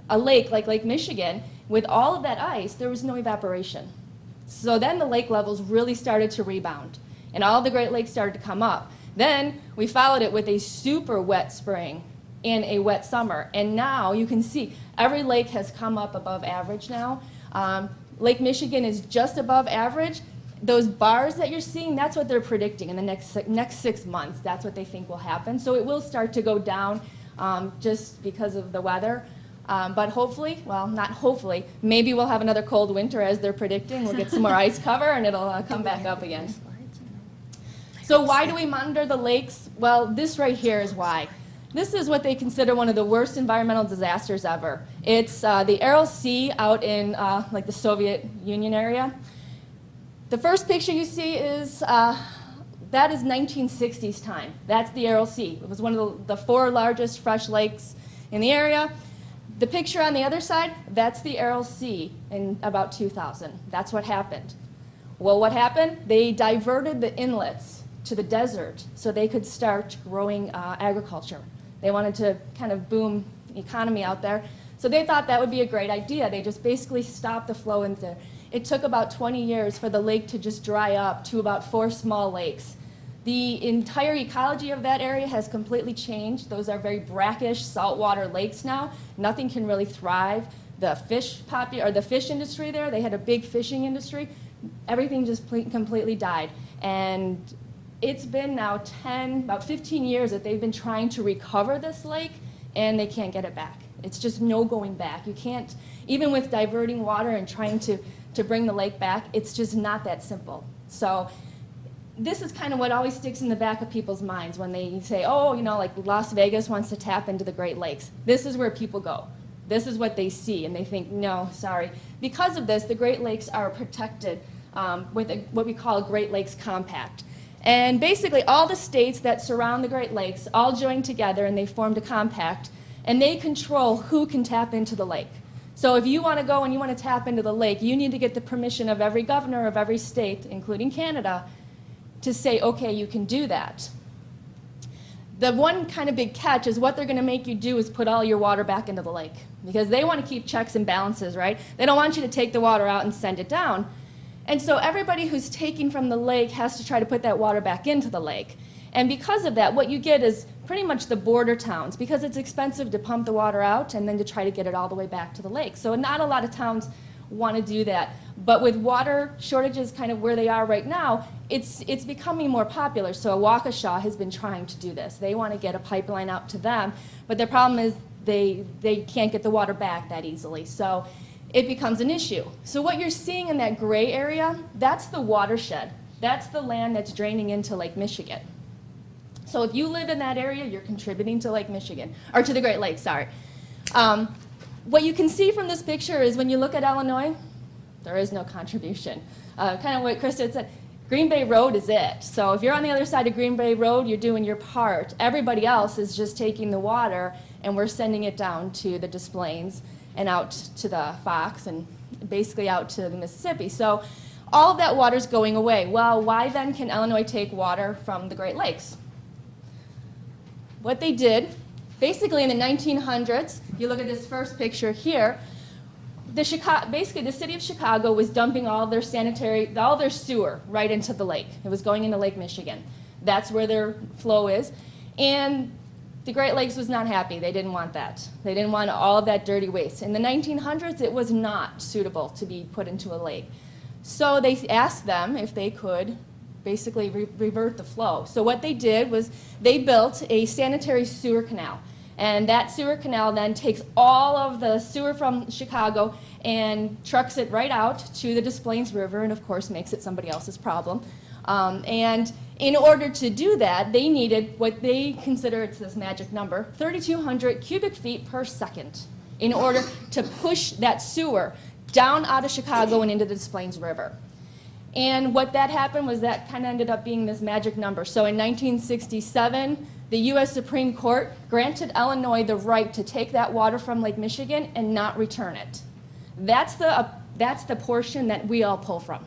F: a lake like Lake Michigan with all of that ice, there was no evaporation. So then the lake levels really started to rebound. And all the Great Lakes started to come up. Then we followed it with a super wet spring and a wet summer. And now you can see every lake has come up above average now. Lake Michigan is just above average. Those bars that you're seeing, that's what they're predicting in the next 6 months. That's what they think will happen. So it will start to go down just because of the weather. But hopefully, well, not hopefully, maybe we'll have another cold winter as they're predicting. We'll get some more ice cover and it'll come back up again. So why do we monitor the lakes? Well, this right here is why. This is what they consider one of the worst environmental disasters ever. It's the Aral Sea out in like the Soviet Union area. The first picture you see is, that is 1960s time. That's the Aral Sea. It was one of the 4 largest fresh lakes in the area. The picture on the other side, that's the Aral Sea in about 2000. That's what happened. Well, what happened? They diverted the inlets to the desert so they could start growing agriculture. They wanted to kind of boom the economy out there. So they thought that would be a great idea. They just basically stopped the flow into there. It took about 20 years for the lake to just dry up to about 4 small lakes. The entire ecology of that area has completely changed. Those are very brackish saltwater lakes now. Nothing can really thrive. The fish industry there, they had a big fishing industry. Everything just completely died. And it's been now about 15 years that they've been trying to recover this lake, and they can't get it back. It's just no going back. You can't, even with diverting water and trying to bring the lake back, it's just not that simple. So this is kind of what always sticks in the back of people's minds when they say, oh, like Las Vegas wants to tap into the Great Lakes. This is where people go. This is what they see, and they think, no, sorry. Because of this, the Great Lakes are protected with what we call a Great Lakes Compact. And basically, all the states that surround the Great Lakes all joined together, and they formed a compact, and they control who can tap into the lake. So if you want to go and you want to tap into the lake, you need to get the permission of every governor of every state, including Canada, to say, okay, you can do that. The one kind of big catch is what they're going to make you do is put all your water back into the lake, because they want to keep checks and balances, right? They don't want you to take the water out and send it down. And so everybody who's taking from the lake has to try to put that water back into the lake. And because of that, what you get is pretty much the border towns, because it's expensive to pump the water out and then to try to get it all the way back to the lake. So not a lot of towns want to do that. But with water shortages kind of where they are right now, it's becoming more popular. So Waukesha has been trying to do this. They want to get a pipeline out to them, but the problem is they can't get the water back that easily. So it becomes an issue. So what you're seeing in that gray area, that's the watershed. That's the land that's draining into Lake Michigan. So if you live in that area, you're contributing to Lake Michigan, or to the Great Lakes, sorry. What you can see from this picture is when you look at Illinois, there is no contribution. Kind of what Krista said, Green Bay Road is it. So if you're on the other side of Green Bay Road, you're doing your part. Everybody else is just taking the water, and we're sending it down to the Des Plaines and out to the Fox and basically out to the Mississippi. So all of that water's going away. Well, why then can Illinois take water from the Great Lakes? What they did, basically in the 1900s, you look at this first picture here, basically the city of Chicago was dumping all their sewer right into the lake. It was going into Lake Michigan. That's where their flow is. And the Great Lakes was not happy. They didn't want that. They didn't want all of that dirty waste. In the 1900s, it was not suitable to be put into a lake. So they asked them if they could basically revert the flow. So what they did was they built a sanitary sewer canal. And that sewer canal then takes all of the sewer from Chicago and trucks it right out to the Des Plaines River, and of course makes it somebody else's problem. And in order to do that, they needed what they consider, it's this magic number, 3,200 cubic feet per second in order to push that sewer down out of Chicago and into the Des Plaines River. And what that happened was that kind of ended up being this magic number. So in 1967, the U.S. Supreme Court granted Illinois the right to take that water from Lake Michigan and not return it. That's the portion that we all pull from.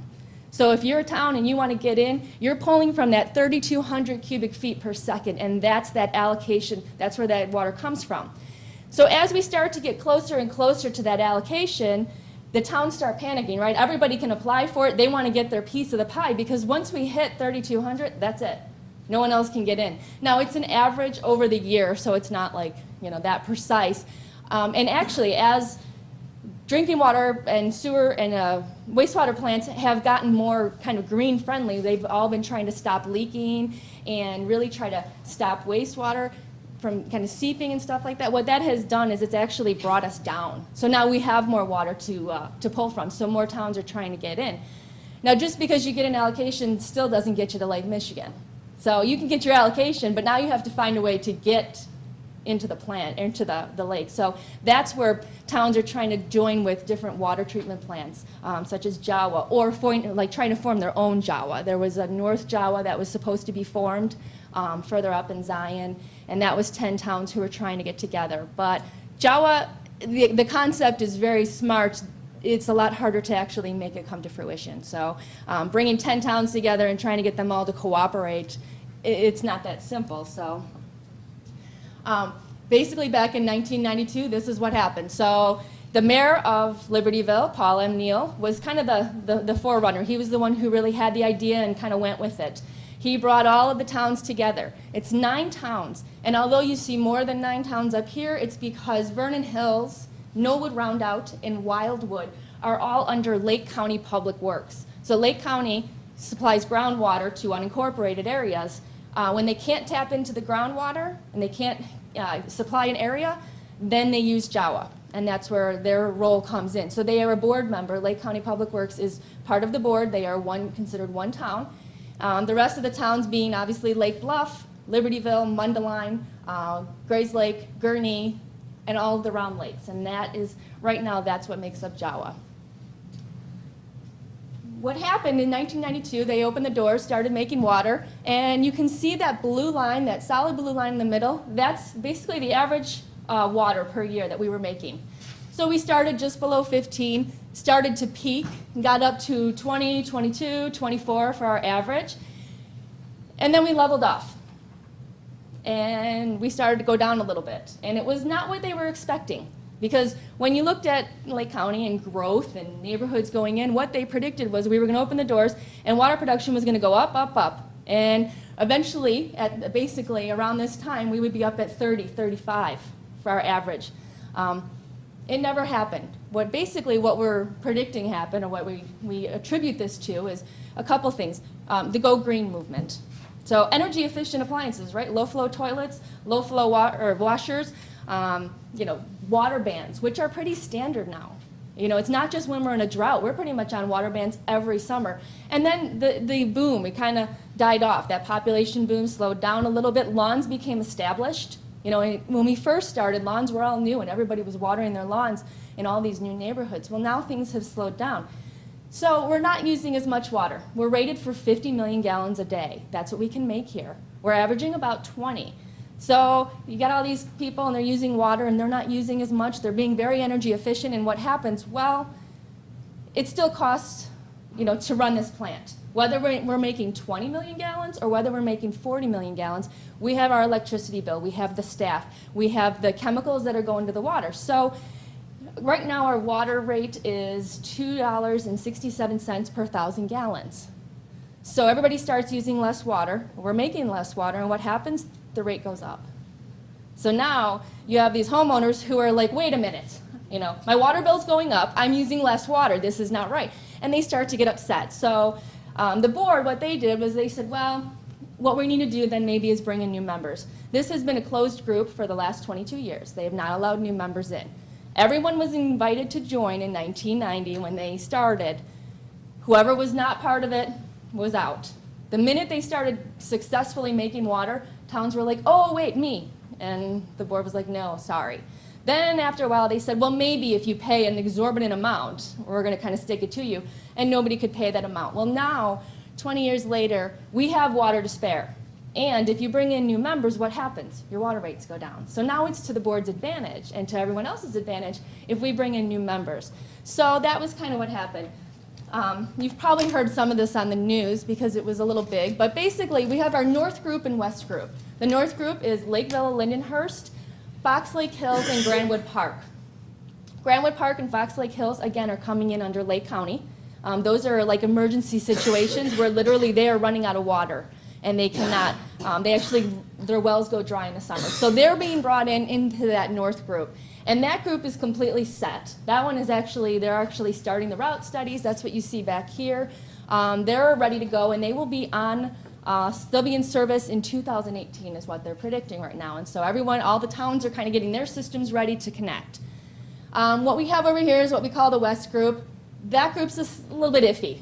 F: So if you're a town and you want to get in, you're pulling from that 3,200 cubic feet per second, and that's that allocation, that's where that water comes from. So as we start to get closer and closer to that allocation, the towns start panicking, right? Everybody can apply for it. They want to get their piece of the pie, because once we hit 3,200, that's it. No one else can get in. Now, it's an average over the year, so it's not like, that precise. And actually, as drinking water and sewer and wastewater plants have gotten more kind of green friendly, they've all been trying to stop leaking and really try to stop wastewater from kind of seeping and stuff like that. What that has done is it's actually brought us down. So now we have more water to pull from, so more towns are trying to get in. Now, just because you get an allocation still doesn't get you to Lake Michigan. So you can get your allocation, but now you have to find a way to get into the plant, into the lake. So that's where towns are trying to join with different water treatment plants, such as JAWA, or trying to form their own JAWA. There was a North JAWA that was supposed to be formed further up in Zion, and that was 10 towns who were trying to get together. But JAWA, the concept is very smart. It's a lot harder to actually make it come to fruition. So bringing 10 towns together and trying to get them all to cooperate, it's not that simple. So basically back in 1992, this is what happened. So the mayor of Libertyville, Paul M. Neal, was kind of the forerunner. He was the one who really had the idea and kind of went with it. He brought all of the towns together. It's 9 towns. And although you see more than 9 towns up here, it's because Vernon Hills, Knollwood Roundout, and Wildwood are all under Lake County Public Works. So Lake County supplies groundwater to unincorporated areas. When they can't tap into the groundwater and they can't supply an area, then they use JAWA, and that's where their role comes in. So they are a board member. Lake County Public Works is part of the board. They are considered one town. The rest of the towns being obviously Lake Bluff, Libertyville, Mundelein, Grays Lake, Gurnee, and all of the Round Lakes. And that is, right now, that's what makes up JAWA. What happened in 1992, they opened the doors, started making water, and you can see that blue line, that solid blue line in the middle. That's basically the average water per year that we were making. So we started just below 15, started to peak, got up to 20, 22, 24 for our average, and then we leveled off. And we started to go down a little bit. And it was not what they were expecting. Because when you looked at Lake County and growth and neighborhoods going in, what they predicted was we were going to open the doors and water production was going to go up, up, up. And Eventually, basically around this time, we would be up at 30, 35 for our average. It never happened. What we're predicting happened, or what we attribute this to, is a couple things. The Go Green movement. So energy efficient appliances, right? Low flow toilets, low flow washers, water bans, which are pretty standard now. It's not just when we're in a drought. We're pretty much on water bans every summer. And then the boom, it kind of died off. That population boom slowed down a little bit. Lawns became established. When we first started, lawns were all new and everybody was watering their lawns in all these new neighborhoods. Well, now things have slowed down. So we're not using as much water. We're rated for 50 million gallons a day. That's what we can make here. We're averaging about 20. So you got all these people and they're using water and they're not using as much. They're being very energy efficient, and what happens? Well, it still costs, to run this plant. Whether we're making 20 million gallons or whether we're making 40 million gallons, we have our electricity bill, we have the staff, we have the chemicals that are going to the water. So right now our water rate is $2.67 per 1,000 gallons. So everybody starts using less water, we're making less water, and what happens? The rate goes up. So now you have these homeowners who are like, wait a minute, my water bill's going up, I'm using less water, this is not right. And they start to get upset. So the board, what they did was they said, well, what we need to do then maybe is bring in new members. This has been a closed group for the last 22 years. They have not allowed new members in. Everyone was invited to join in 1990 when they started. Whoever was not part of it was out. The minute they started successfully making water, towns were like, oh, wait, me. And the board was like, no, sorry. Then after a while, they said, well, maybe if you pay an exorbitant amount, we're going to kind of stick it to you. And nobody could pay that amount. Well, now, 20 years later, we have water to spare. And if you bring in new members, what happens? Your water rates go down. So now it's to the board's advantage and to everyone else's advantage if we bring in new members. So that was kind of what happened. You've probably heard some of this on the news because it was a little big, but basically we have our North Group and West Group. The North Group is Lake Villa, Lindenhurst, Fox Lake Hills, and Grandwood Park. Grandwood Park and Fox Lake Hills, again, are coming in under Lake County. Those are like emergency situations where literally they are running out of water and they cannot, their wells go dry in the summer. So they're being brought into that North Group. And that group is completely set. That one is they're actually starting the route studies. That's what you see back here. They're ready to go, and they will be they'll be in service in 2018 is what they're predicting right now. And so all the towns are kind of getting their systems ready to connect. What we have over here is what we call the West Group. That group's a little bit iffy.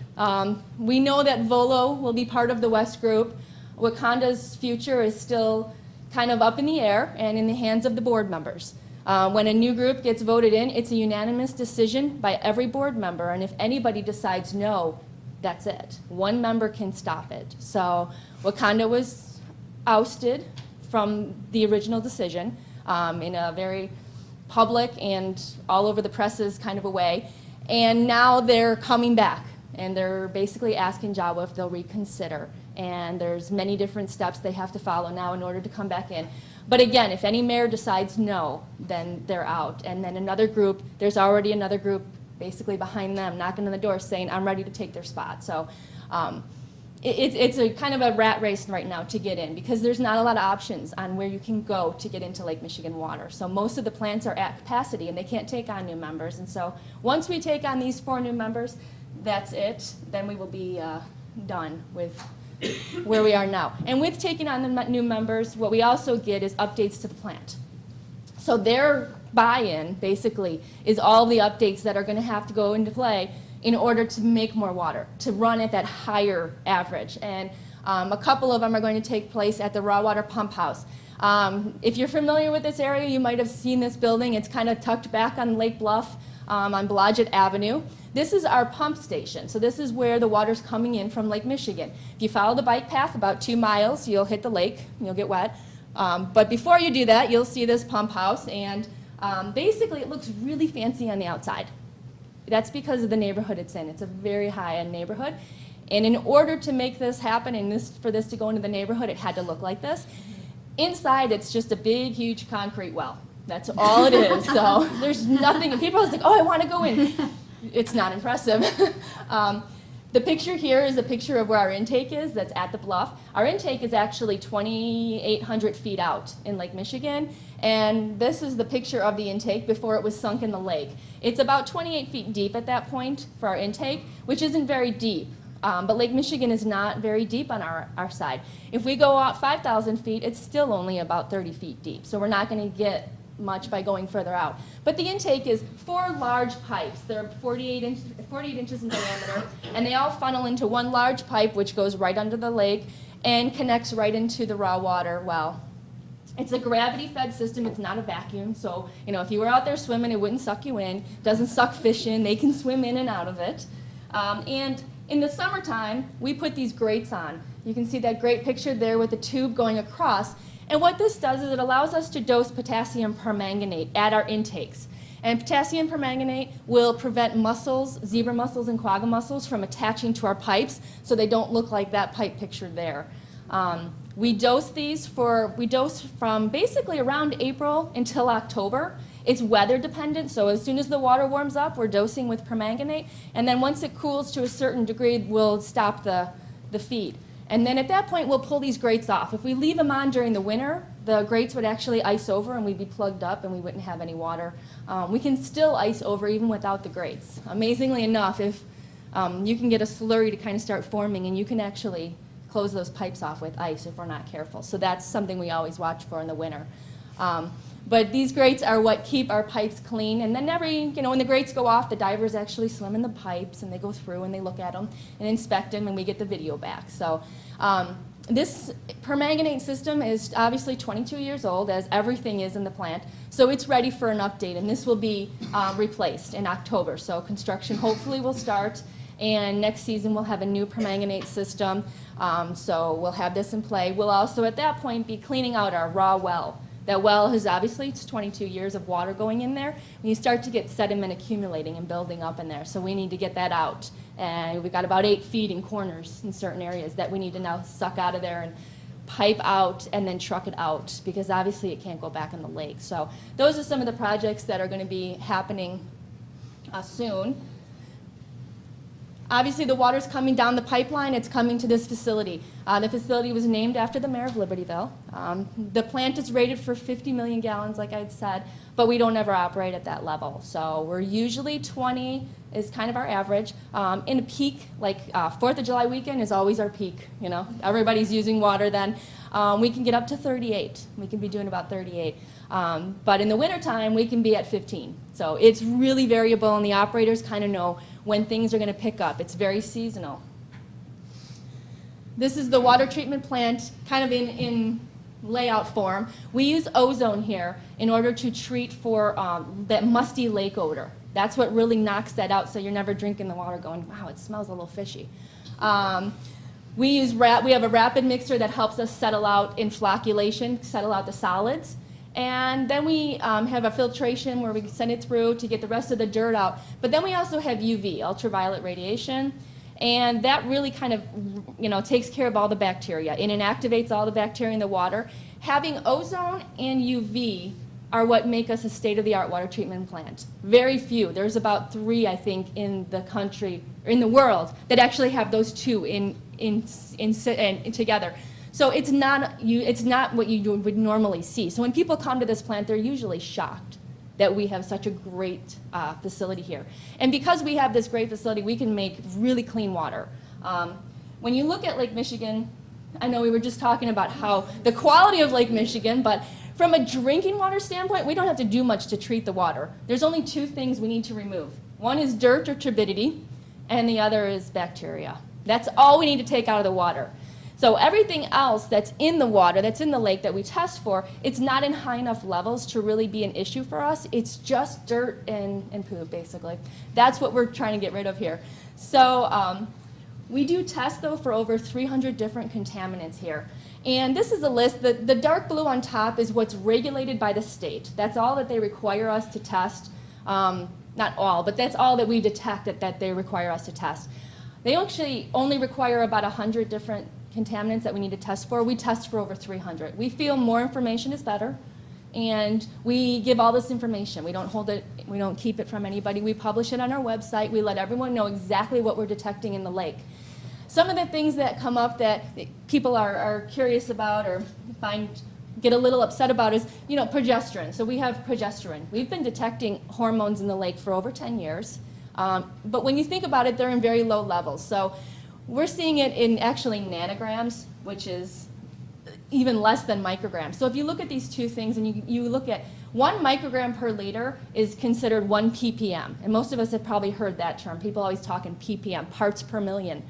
F: We know that Volo will be part of the West Group. Wakanda's future is still kind of up in the air and in the hands of the board members. When a new group gets voted in, it's a unanimous decision by every board member, and if anybody decides no, that's it. One member can stop it. So Wakanda was ousted from the original decision in a very public and all over the presses kind of a way, and now they're coming back, and they're basically asking JAWA if they'll reconsider, and there's many different steps they have to follow now in order to come back in. But again, if any mayor decides no, then they're out. And then another group, there's already another group basically behind them knocking on the door saying, I'm ready to take their spot. So it's a kind of a rat race right now to get in because there's not a lot of options on where you can go to get into Lake Michigan water. So most of the plants are at capacity and they can't take on new members. And so once we take on these 4 new members, that's it. Then we will be done with where we are now. And with taking on the new members, what we also get is updates to the plant. So their buy-in, basically, is all the updates that are going to have to go into play in order to make more water, to run at that higher average. And a couple of them are going to take place at the raw water pump house. If you're familiar with this area, you might have seen this building. It's kind of tucked back on Lake Bluff on Blodgett Avenue. This is our pump station. So this is where the water's coming in from Lake Michigan. If you follow the bike path about 2 miles, you'll hit the lake, you'll get wet. But before you do that, you'll see this pump house, and basically it looks really fancy on the outside. That's because of the neighborhood it's in. It's a very high-end neighborhood. And in order to make this happen and for this to go into the neighborhood, it had to look like this. Inside, it's just a big, huge concrete well. That's all it is. So there's nothing. And people are like, oh, I want to go in. It's not impressive. The picture here is a picture of where our intake is, that's at the bluff. Our intake is actually 2,800 feet out in Lake Michigan, and this is the picture of the intake before it was sunk in the lake. It's about 28 feet deep at that point for our intake, which isn't very deep. But Lake Michigan is not very deep on our side. If we go out 5,000 feet, it's still only about 30 feet deep, so we're not going to get much by going further out. But the intake is 4 large pipes. They're 48 inches in diameter, and they all funnel into one large pipe which goes right under the lake and connects right into the raw water well. It's a gravity-fed system. It's not a vacuum, so if you were out there swimming, it wouldn't suck you in. It doesn't suck fish in. They can swim in and out of it. And in the summertime, we put these grates on. You can see that great picture there with the tube going across. And what this does is it allows us to dose potassium permanganate at our intakes. And potassium permanganate will prevent mussels, zebra mussels and quagga mussels, from attaching to our pipes so they don't look like that pipe picture there. We dose from basically around April until October. It's weather dependent, so as soon as the water warms up, we're dosing with permanganate, and then once it cools to a certain degree, we'll stop the feed. And then at that point, we'll pull these grates off. If we leave them on during the winter, the grates would actually ice over and we'd be plugged up and we wouldn't have any water. We can still ice over even without the grates. Amazingly enough, if you can get a slurry to kind of start forming, and you can actually close those pipes off with ice if we're not careful. So that's something we always watch for in the winter. But these grates are what keep our pipes clean. And then when the grates go off, the divers actually swim in the pipes and they go through and they look at them and inspect them, and we get the video back. So this permanganate system is obviously 22 years old, as everything is in the plant. So it's ready for an update, and this will be replaced in October. So construction hopefully will start, and next season we'll have a new permanganate system. So we'll have this in play. We'll also at that point be cleaning out our raw well. That well is obviously, it's 22 years of water going in there. When you start to get sediment accumulating and building up in there, so we need to get that out. And we've got about 8 feet in corners in certain areas that we need to now suck out of there and pipe out and then truck it out, because obviously it can't go back in the lake. So those are some of the projects that are going to be happening soon. Obviously, the water's coming down the pipeline. It's coming to this facility. The facility was named after the mayor of Libertyville. The plant is rated for 50 million gallons, like I had said, but we don't ever operate at that level. So we're usually 20 is kind of our average. In a peak, like 4th of July weekend is always our peak. Everybody's using water then. We can get up to 38. We can be doing about 38. But in the wintertime, we can be at 15. So it's really variable, and the operators kind of know when things are going to pick up. It's very seasonal. This is the water treatment plant kind of in layout form. We use ozone here in order to treat for that musty lake odor. That's what really knocks that out, so you're never drinking the water going, wow, it smells a little fishy. We have a rapid mixer that helps us settle out in flocculation, settle out the solids. And then we have a filtration where we send it through to get the rest of the dirt out. But then we also have UV, ultraviolet radiation, and that really kind of takes care of all the bacteria and inactivates all the bacteria in the water. Having ozone and UV are what make us a state-of-the-art water treatment plant. Very few. There's about 3, I think, in the country, or in the world, that actually have those two together. So it's not what you would normally see. So when people come to this plant, they're usually shocked that we have such a great facility here. And because we have this great facility, we can make really clean water. When you look at Lake Michigan, I know we were just talking about how the quality of Lake Michigan, but from a drinking water standpoint, we don't have to do much to treat the water. There's only 2 things we need to remove. One is dirt or turbidity, and the other is bacteria. That's all we need to take out of the water. So everything else that's in the water, that's in the lake that we test for, it's not in high enough levels to really be an issue for us. It's just dirt and poop, basically. That's what we're trying to get rid of here. So we do test, though, for over 300 different contaminants here. And this is a list. The dark blue on top is what's regulated by the state. That's all that they require us to test. Not all, but that's all that we detect that they require us to test. They actually only require about 100 different contaminants that we need to test for. We test for over 300. We feel more information is better, And we give all this information. We don't hold it, we don't keep it from anybody. We publish it on our website. We let everyone know exactly what we're detecting in the lake. Some of the things that come up that people are curious about or get a little upset about is, progesterone. So we have progesterone. We've been detecting hormones in the lake for over 10 years. But when you think about it, they're in very low levels. So we're seeing it in actually nanograms, which is even less than micrograms. So if you look at these two things and you look at 1 microgram per liter is considered 1 ppm. And most of us have probably heard that term. People always talk in ppm, parts per million.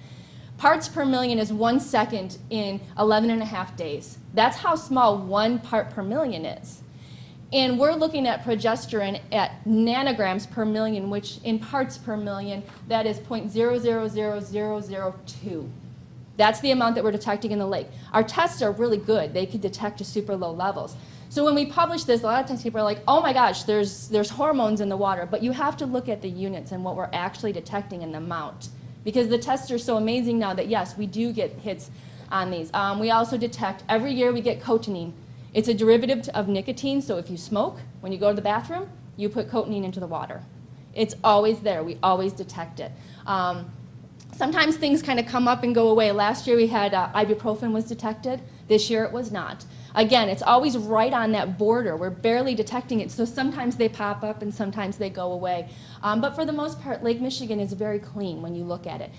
F: Parts per million is 1 second in 11.5 days. That's how small 1 part per million is. And we're looking at progesterone at nanograms per million, which in parts per million, that is 0.000002. That's the amount that we're detecting in the lake. Our tests are really good. They could detect to super low levels. So when we publish this, a lot of times people are like, oh my gosh, there's hormones in the water. But you have to look at the units and what we're actually detecting in the amount. Because the tests are so amazing now that, yes, we do get hits on these. We also detect, every year we get cotinine. It's a derivative of nicotine, so if you smoke, when you go to the bathroom, you put cotinine into the water. It's always there. We always detect it. Sometimes things kind of come up and go away. Last year we had ibuprofen was detected. This year it was not. Again, it's always right on that border. We're barely detecting it, so sometimes they pop up and sometimes they go away. But for the most part, Lake Michigan is very clean when you look at it.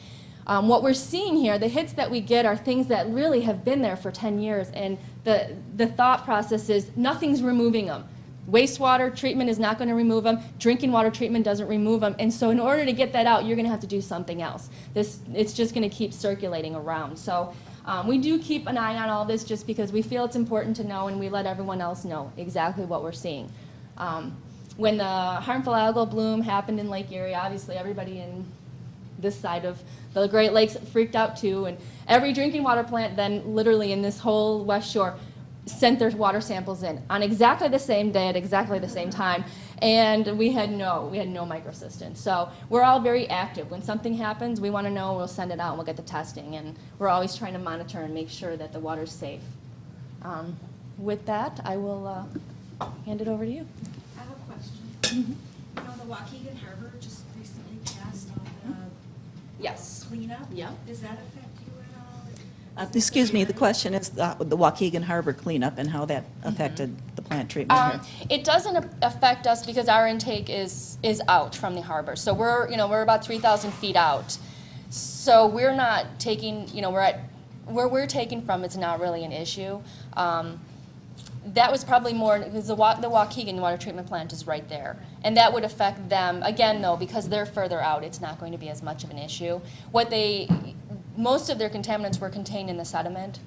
F: What we're seeing here, the hits that we get are things that really have been there for 10 years, and the thought process is nothing's removing them. Wastewater treatment is not going to remove them. Drinking water treatment doesn't remove them. And so in order to get that out, you're going to have to do something else. It's just going to keep circulating around. So we do keep an eye on all this just because we feel it's important to know, and we let everyone else know exactly what we're seeing. When the harmful algal bloom happened in Lake Erie, obviously everybody in this side of the Great Lakes freaked out too, and every drinking water plant then literally in this whole West Shore sent their water samples in on exactly the same day at exactly the same time, and we had no microcystins. So we're all very active. When something happens, we want to know, we'll send it out and we'll get the testing, and we're always trying to monitor and make sure that the water's safe. With that, I will hand it over to you.
G: I have a question. You know, the Waukegan Harbor just recently passed on the
F: Yes.
G: cleanup.
F: Yeah.
G: Does that affect you at all?
B: Excuse me, the question is the Waukegan Harbor cleanup and how that affected the plant treatment here.
F: It doesn't affect us because our intake is out from the harbor. So we're about 3,000 feet out. So we're not taking, where we're taking from, it's not really an issue. That was probably more, because the Waukegan water treatment plant is right there. And that would affect them, again though, because they're further out, it's not going to be as much of an issue. Most of their contaminants were contained in the sediment.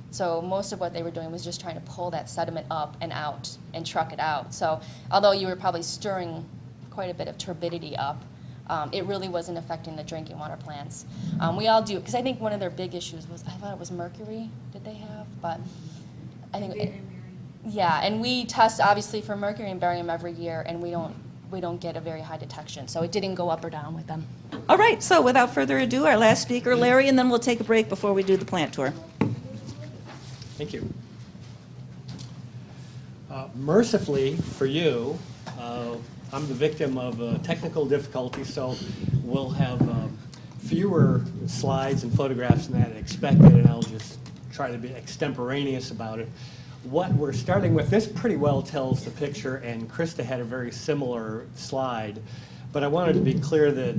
F: So most of what they were doing was just trying to pull that sediment up and out and truck it out. So although you were probably stirring quite a bit of turbidity up, it really wasn't affecting the drinking water plants. We all do, because I think one of their big issues was, I thought it was mercury, did they have? But I think, yeah, and we test obviously for mercury and barium every year, and we don't get a very high detection. So it didn't go up or down with them.
B: All right, so without further ado, our last speaker, Larry, and then we'll take a break before we do the plant tour.
H: Thank you. Mercifully for you, I'm the victim of technical difficulty, so we'll have fewer slides and photographs than I had expected, and I'll just try to be extemporaneous about it. What we're starting with, this pretty well tells the picture, and Krista had a very similar slide, but I wanted to be clear that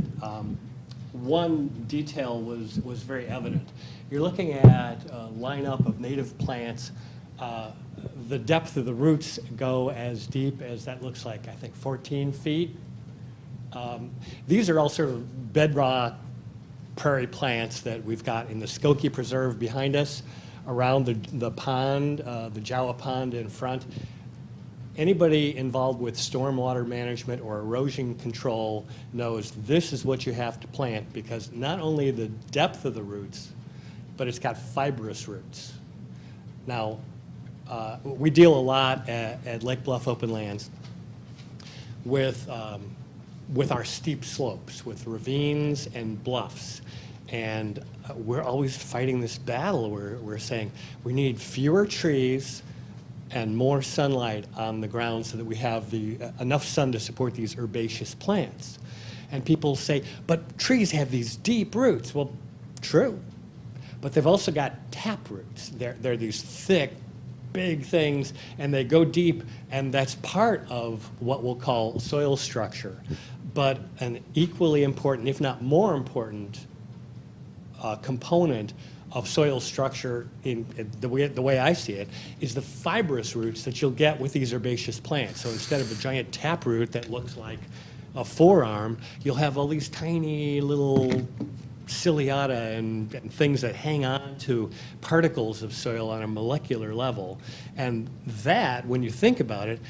H: one detail was very evident. You're looking at a lineup of native plants. The depth of the roots go as deep as that looks like, I think, 14 feet. These are all sort of bedrock prairie plants that we've got in the Skokie Preserve behind us, around the pond, the JAWA pond in front. Anybody involved with stormwater management or erosion control knows this is what you have to plant, because not only the depth of the roots, but it's got fibrous roots. Now, we deal a lot at Lake Bluff Open Lands with our steep slopes, with ravines and bluffs. And we're always fighting this battle where we're saying we need fewer trees and more sunlight on the ground so that we have enough sun to support these herbaceous plants. And people say, but trees have these deep roots. Well, true, but they've also got tap roots. They're these thick, big things, and they go deep, and that's part of what we'll call soil structure. But an equally important, if not more important, component of soil structure in the way I see it is the fibrous roots that you'll get with these herbaceous plants. So instead of a giant taproot that looks like a forearm, you'll have all these tiny little ciliata and things that hang on to particles of soil on a molecular level. And that, when you think about it,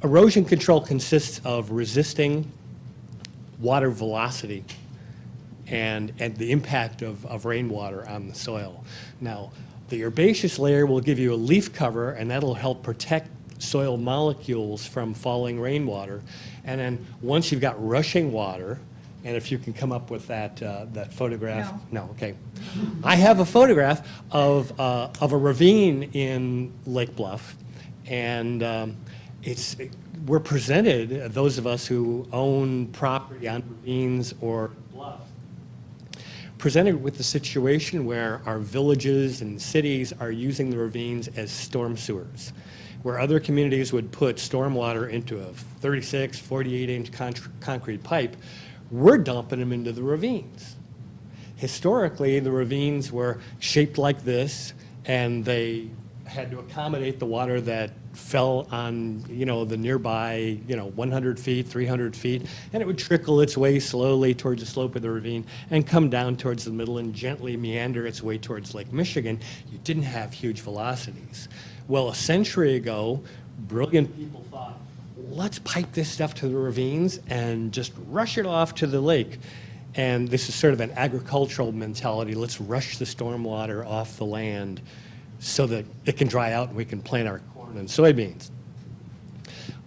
H: erosion control consists of resisting water velocity and the impact of rainwater on the soil. Now, the herbaceous layer will give you a leaf cover, and that'll help protect soil molecules from falling rainwater. And then once you've got rushing water, and if you can come up with that photograph. No, okay. I have a photograph of a ravine in Lake Bluff, and we're presented, those of us who own property on ravines or bluffs, presented with the situation where our villages and cities are using the ravines as storm sewers, where other communities would put stormwater into a 36, 48-inch concrete pipe. We're dumping them into the ravines. Historically, the ravines were shaped like this, and they had to accommodate the water that fell on, the nearby, 100 feet, 300 feet, and it would trickle its way slowly towards the slope of the ravine and come down towards the middle and gently meander its way towards Lake Michigan. You didn't have huge velocities. Well, a century ago, brilliant people thought, let's pipe this stuff to the ravines and just rush it off to the lake. And this is sort of an agricultural mentality. Let's rush the stormwater off the land so that it can dry out and we can plant our corn and soybeans.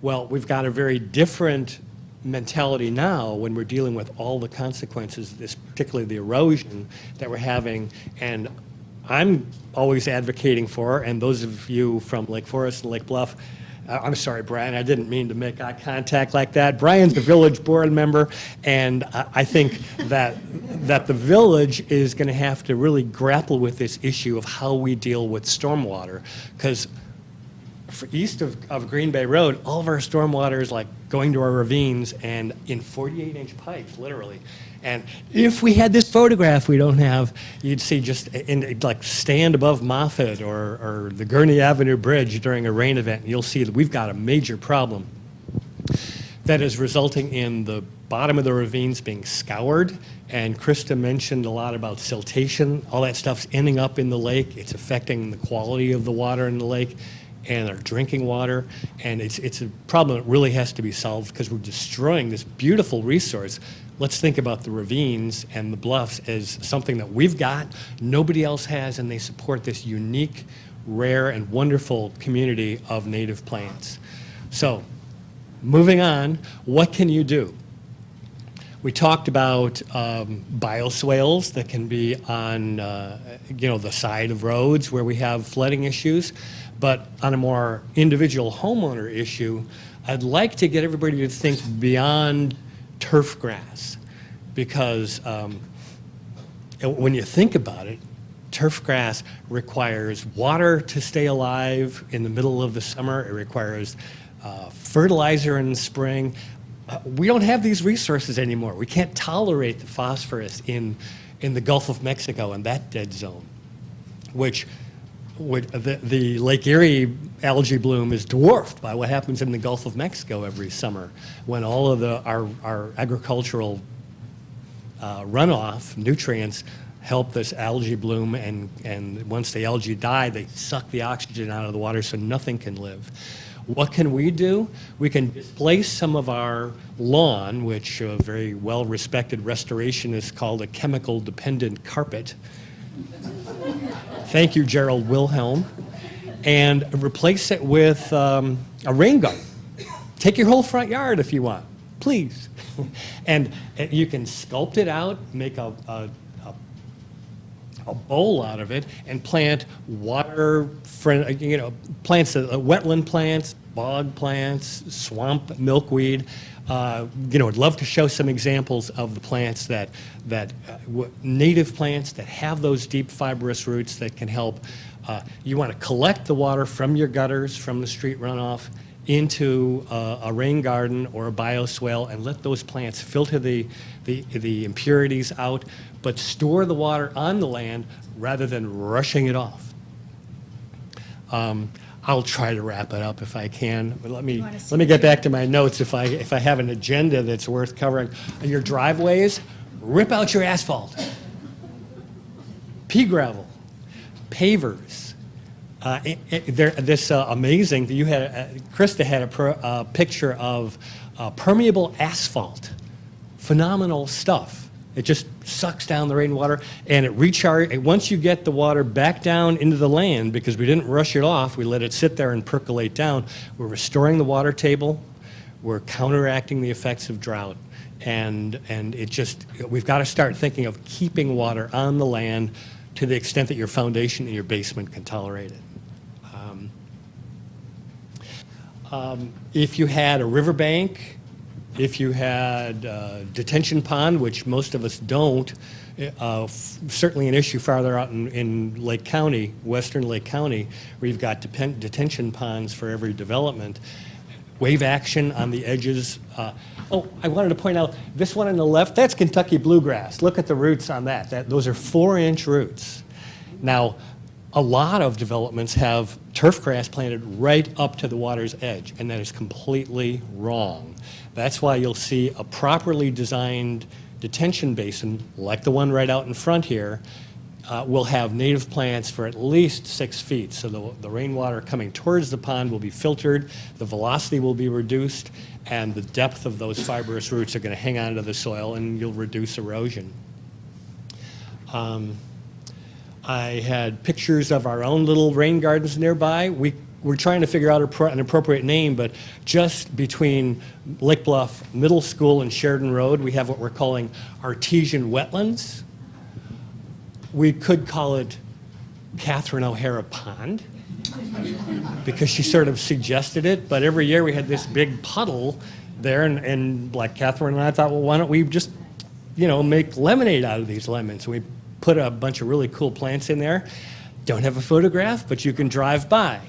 H: Well, we've got a very different mentality now when we're dealing with all the consequences, particularly the erosion that we're having. And I'm always advocating for, and those of you from Lake Forest and Lake Bluff, I'm sorry, Brian, I didn't mean to make eye contact like that. Brian's the village board member, and I think that the village is going to have to really grapple with this issue of how we deal with stormwater, because east of Green Bay Road, all of our stormwater is like going to our ravines and in 48-inch pipes, literally. And if we had this photograph you'd see just like stand above Moffett or the Gurney Avenue Bridge during a rain event, and you'll see that we've got a major problem that is resulting in the bottom of the ravines being scoured. And Krista mentioned a lot about siltation. All that stuff's ending up in the lake. It's affecting the quality of the water in the lake and our drinking water. And it's a problem that really has to be solved because we're destroying this beautiful resource. Let's think about the ravines and the bluffs as something that we've got, nobody else has, and they support this unique, rare, and wonderful community of native plants. So, moving on, what can you do? We talked about bioswales that can be on the side of roads where we have flooding issues, but on a more individual homeowner issue, I'd like to get everybody to think beyond turf grass, because when you think about it, turf grass requires water to stay alive in the middle of the summer. It requires fertilizer in the spring. We don't have these resources anymore. We can't tolerate the phosphorus in the Gulf of Mexico and that dead zone, which the Lake Erie algae bloom is dwarfed by what happens in the Gulf of Mexico every summer when all of our agricultural runoff nutrients help this algae bloom, and once the algae die, they suck the oxygen out of the water so nothing can live. What can we do? We can displace some of our lawn, which a very well-respected restorationists called a chemical-dependent carpet. Thank you, Gerald Wilhelm. And replace it with a rain garden. Take your whole front yard if you want, please. And you can sculpt it out, make a a bowl out of it and plant water, plants, wetland plants, bog plants, swamp milkweed. I'd love to show some examples of the plants that native plants that have those deep fibrous roots that can help. You want to collect the water from your gutters, from the street runoff, into a rain garden or a bioswale and let those plants filter the impurities out, but store the water on the land rather than rushing it off. I'll try to wrap it up if I can, but let me get back to my notes if I have an agenda that's worth covering. On your driveways, rip out your asphalt, pea gravel, pavers. This amazing, Krista had a picture of permeable asphalt. Phenomenal stuff. It just sucks down the rainwater and it recharges. Once you get the water back down into the land, because we didn't rush it off, we let it sit there and percolate down, we're restoring the water table, we're counteracting the effects of drought. And we've got to start thinking of keeping water on the land to the extent that your foundation and your basement can tolerate it. If you had a riverbank, if you had a detention pond, which most of us don't, certainly an issue farther out in Lake County, western Lake County, where you've got detention ponds for every development, wave action on the edges. I wanted to point out, this one on the left, that's Kentucky bluegrass. Look at the roots on that. Those are 4-inch roots. Now, a lot of developments have turf grass planted right up to the water's edge, and that is completely wrong. That's why you'll see a properly designed detention basin, like the one right out in front here, will have native plants for at least 6 feet. So the rainwater coming towards the pond will be filtered, the velocity will be reduced, and the depth of those fibrous roots are going to hang onto the soil, and you'll reduce erosion. I had pictures of our own little rain gardens nearby. We're trying to figure out an appropriate name, but just between Lake Bluff Middle School and Sheridan Road, we have what we're calling artesian wetlands. We could call it Catherine O'Hara Pond, because she sort of suggested it, but every year we had this big puddle there, and like Catherine and I thought, well, why don't we just, make lemonade out of these lemons? We put a bunch of really cool plants in there. Don't have a photograph, but you can drive by.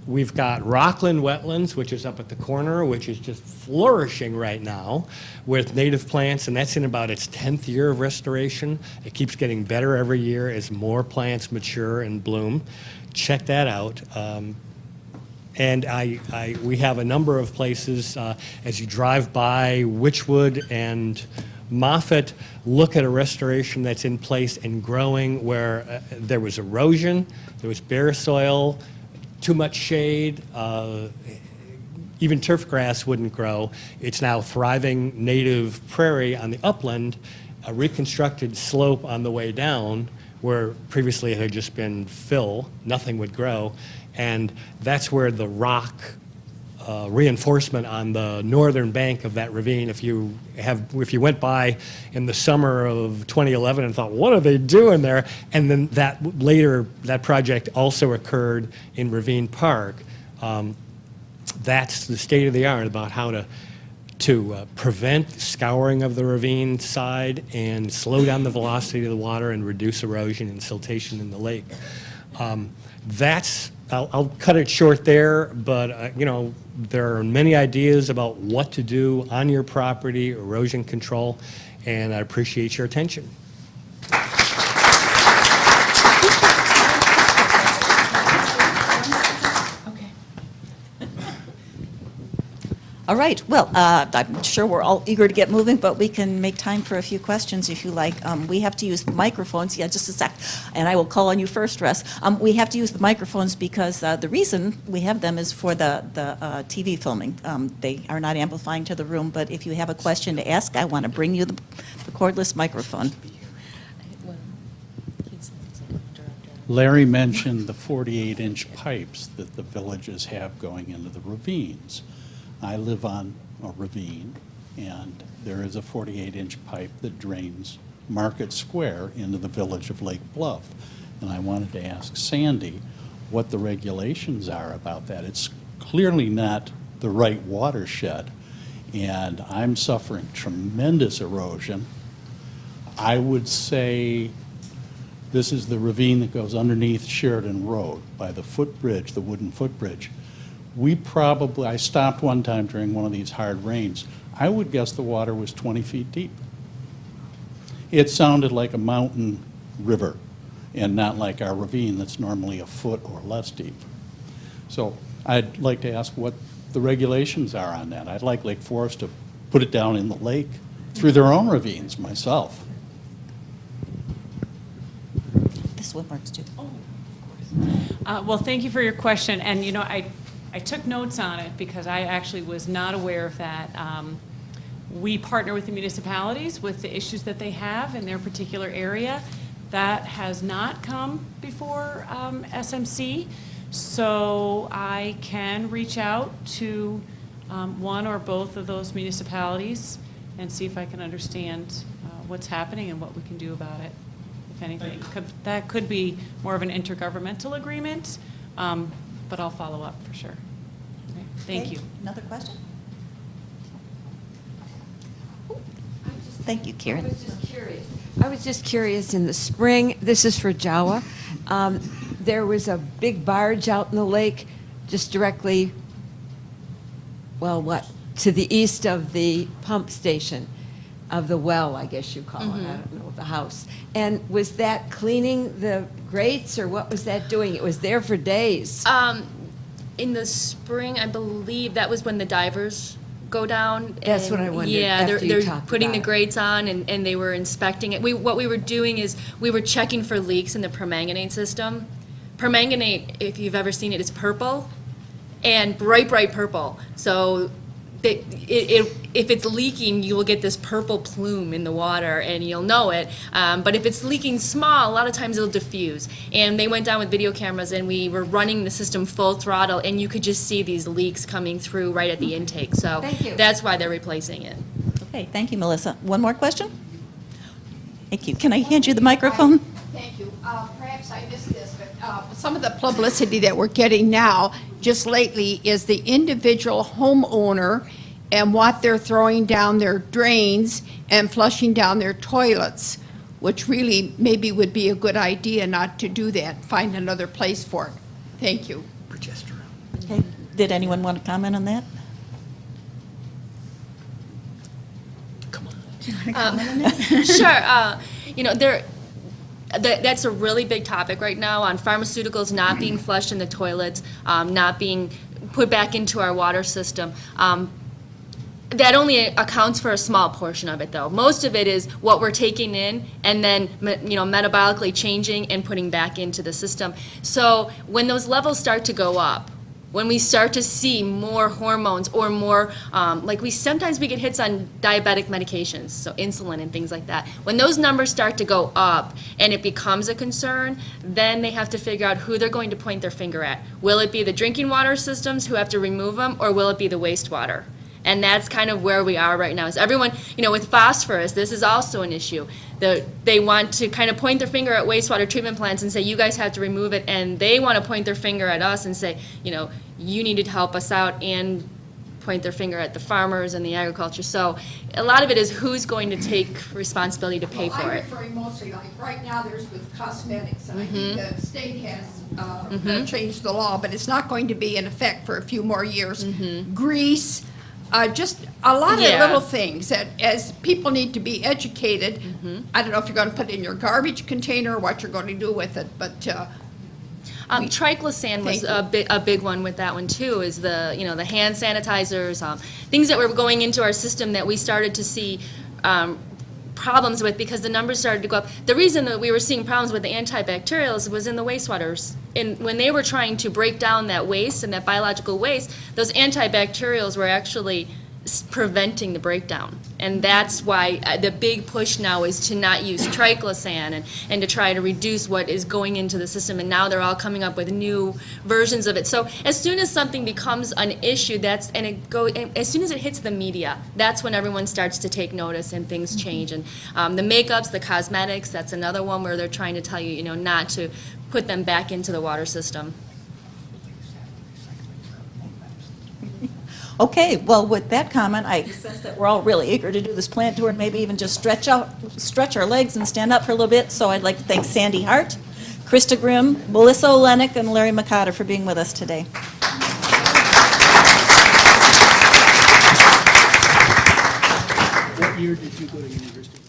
H: We've got Rockland Wetlands, which is up at the corner, which is just flourishing right now with native plants, and that's in about its 10th year of restoration. It keeps getting better every year as more plants mature and bloom. Check that out. And we have a number of places, as you drive by Witchwood and Moffett, look at a restoration that's in place and growing where there was erosion, there was bare soil, too much shade, even turf grass wouldn't grow. It's now thriving native prairie on the upland, a reconstructed slope on the way down where previously it had just been fill, nothing would grow, and that's where the rock reinforcement on the northern bank of that ravine, if you went by in the summer of 2011 and thought, what are they doing there? And then that project also occurred in Ravine Park. That's the state of the art about how to prevent scouring of the ravine side and slow down the velocity of the water and reduce erosion and siltation in the lake. I'll cut it short there, but there are many ideas about what to do on your property, erosion control, and I appreciate your attention.
B: All right, well, I'm sure we're all eager to get moving, but we can make time for a few questions if you like. We have to use the microphones. Yeah, just a sec, and I will call on you first, Russ. We have to use the microphones because the reason we have them is for the TV filming. They are not amplifying to the room, but if you have a question to ask, I want to bring you the cordless microphone.
I: Larry mentioned the 48-inch pipes that the villages have going into the ravines. I live on a ravine, and there is a 48-inch pipe that drains Market Square into the village of Lake Bluff. And I wanted to ask Sandy what the regulations are about that. It's clearly not the right watershed, and I'm suffering tremendous erosion. I would say this is the ravine that goes underneath Sheridan Road by the footbridge, the wooden footbridge. I stopped one time during one of these hard rains. I would guess the water was 20 feet deep. It sounded like a mountain river and not like our ravine that's normally a foot or less deep. So I'd like to ask what the regulations are on that. I'd like Lake Forest to put it down in the lake through their own ravines myself.
B: This one works too.
E: Well, thank you for your question, and I took notes on it because I actually was not aware of that. We partner with the municipalities with the issues that they have in their particular area. That has not come before SMC, so I can reach out to one or both of those municipalities and see if I can understand what's happening and what we can do about it, if anything. That could be more of an intergovernmental agreement, but I'll follow up for sure. Okay, thank
B: Okay,
E: you.
B: Another question? Thank you, Karen.
J: I was just curious, in the spring, this is for JAWA, there was a big barge out in the lake just directly, to the east of the pump station, of the well, I guess you call it, I don't know, the house. And was that cleaning the grates, or what was that doing? It was there for days.
F: In the spring, I believe that was when the divers go down.
J: That's
F: and,
J: what I wondered
F: Yeah,
J: after you
F: they're
J: talked
F: putting
J: about
F: the
J: it.
F: grates on, and they were inspecting it. What we were doing is we were checking for leaks in the permanganate system. Permanganate, if you've ever seen it, is purple and bright purple. So if it's leaking, you will get this purple plume in the water, and you'll know it. But if it's leaking small, a lot of times it'll diffuse. And they went down with video cameras, and we were running the system full throttle, and you could just see these leaks coming through right at the intake. So
J: Thank you.
F: that's why they're replacing it.
B: Okay, thank you, Melissa. One more question? Thank you. Can I hand you the microphone?
K: Thank you. Perhaps I missed this, but some of the publicity that we're getting now, just lately, is the individual homeowner and what they're throwing down their drains and flushing down their toilets, which really maybe would be a good idea not to do that, find another place for it. Thank you.
B: Okay, did anyone want to comment on that?
F: Sure. That's a really big topic right now on pharmaceuticals not being flushed in the toilets, not being put back into our water system. That only accounts for a small portion of it, though. Most of it is what we're taking in and then, metabolically changing and putting back into the system. So when those levels start to go up, when we start to see more hormones or more, sometimes we get hits on diabetic medications, so insulin and things like that. When those numbers start to go up and it becomes a concern, then they have to figure out who they're going to point their finger at. Will it be the drinking water systems who have to remove them, or will it be the wastewater? And that's kind of where we are right now. Is everyone, with phosphorus, this is also an issue. They want to kind of point their finger at wastewater treatment plants and say, you guys have to remove it, and they want to point their finger at us and say, you need to help us out, and point their finger at the farmers and the agriculture. So a lot of it is who's going to take responsibility to pay for
K: I'm
F: it.
K: referring mostly, like, right now there's with cosmetics, and I think the state has changed the law, but it's not going to be in effect for a few more years. Grease, just a lot of
F: Yeah.
K: little things that, as people need to be educated. I don't know if you're going to put it in your garbage container or what you're going to do with it, but
F: Triclosan was
K: Thank
F: a big one with that one too, is the hand sanitizers, things that were going into our system that we started to see problems with because the numbers started to go up. The reason that we were seeing problems with the antibacterials was in the wastewaters. And when they were trying to break down that waste and that biological waste, those antibacterials were actually preventing the breakdown. And that's why the big push now is to not use triclosan and to try to reduce what is going into the system. And now they're all coming up with new versions of it. So as soon as something becomes an issue, as soon as it hits the media, that's when everyone starts to take notice and things change. And the makeups, the cosmetics, that's another one where they're trying to tell you, not to put them back into the water system.
B: Okay, well, with that comment, I sense that we're all really eager to do this plant tour and maybe even just stretch our legs and stand up for a little bit. So I'd like to thank Sandy Hart, Krista Grimm, Melissa Olenek, and Larry McCotter for being with us today.
L: What year did you go to university?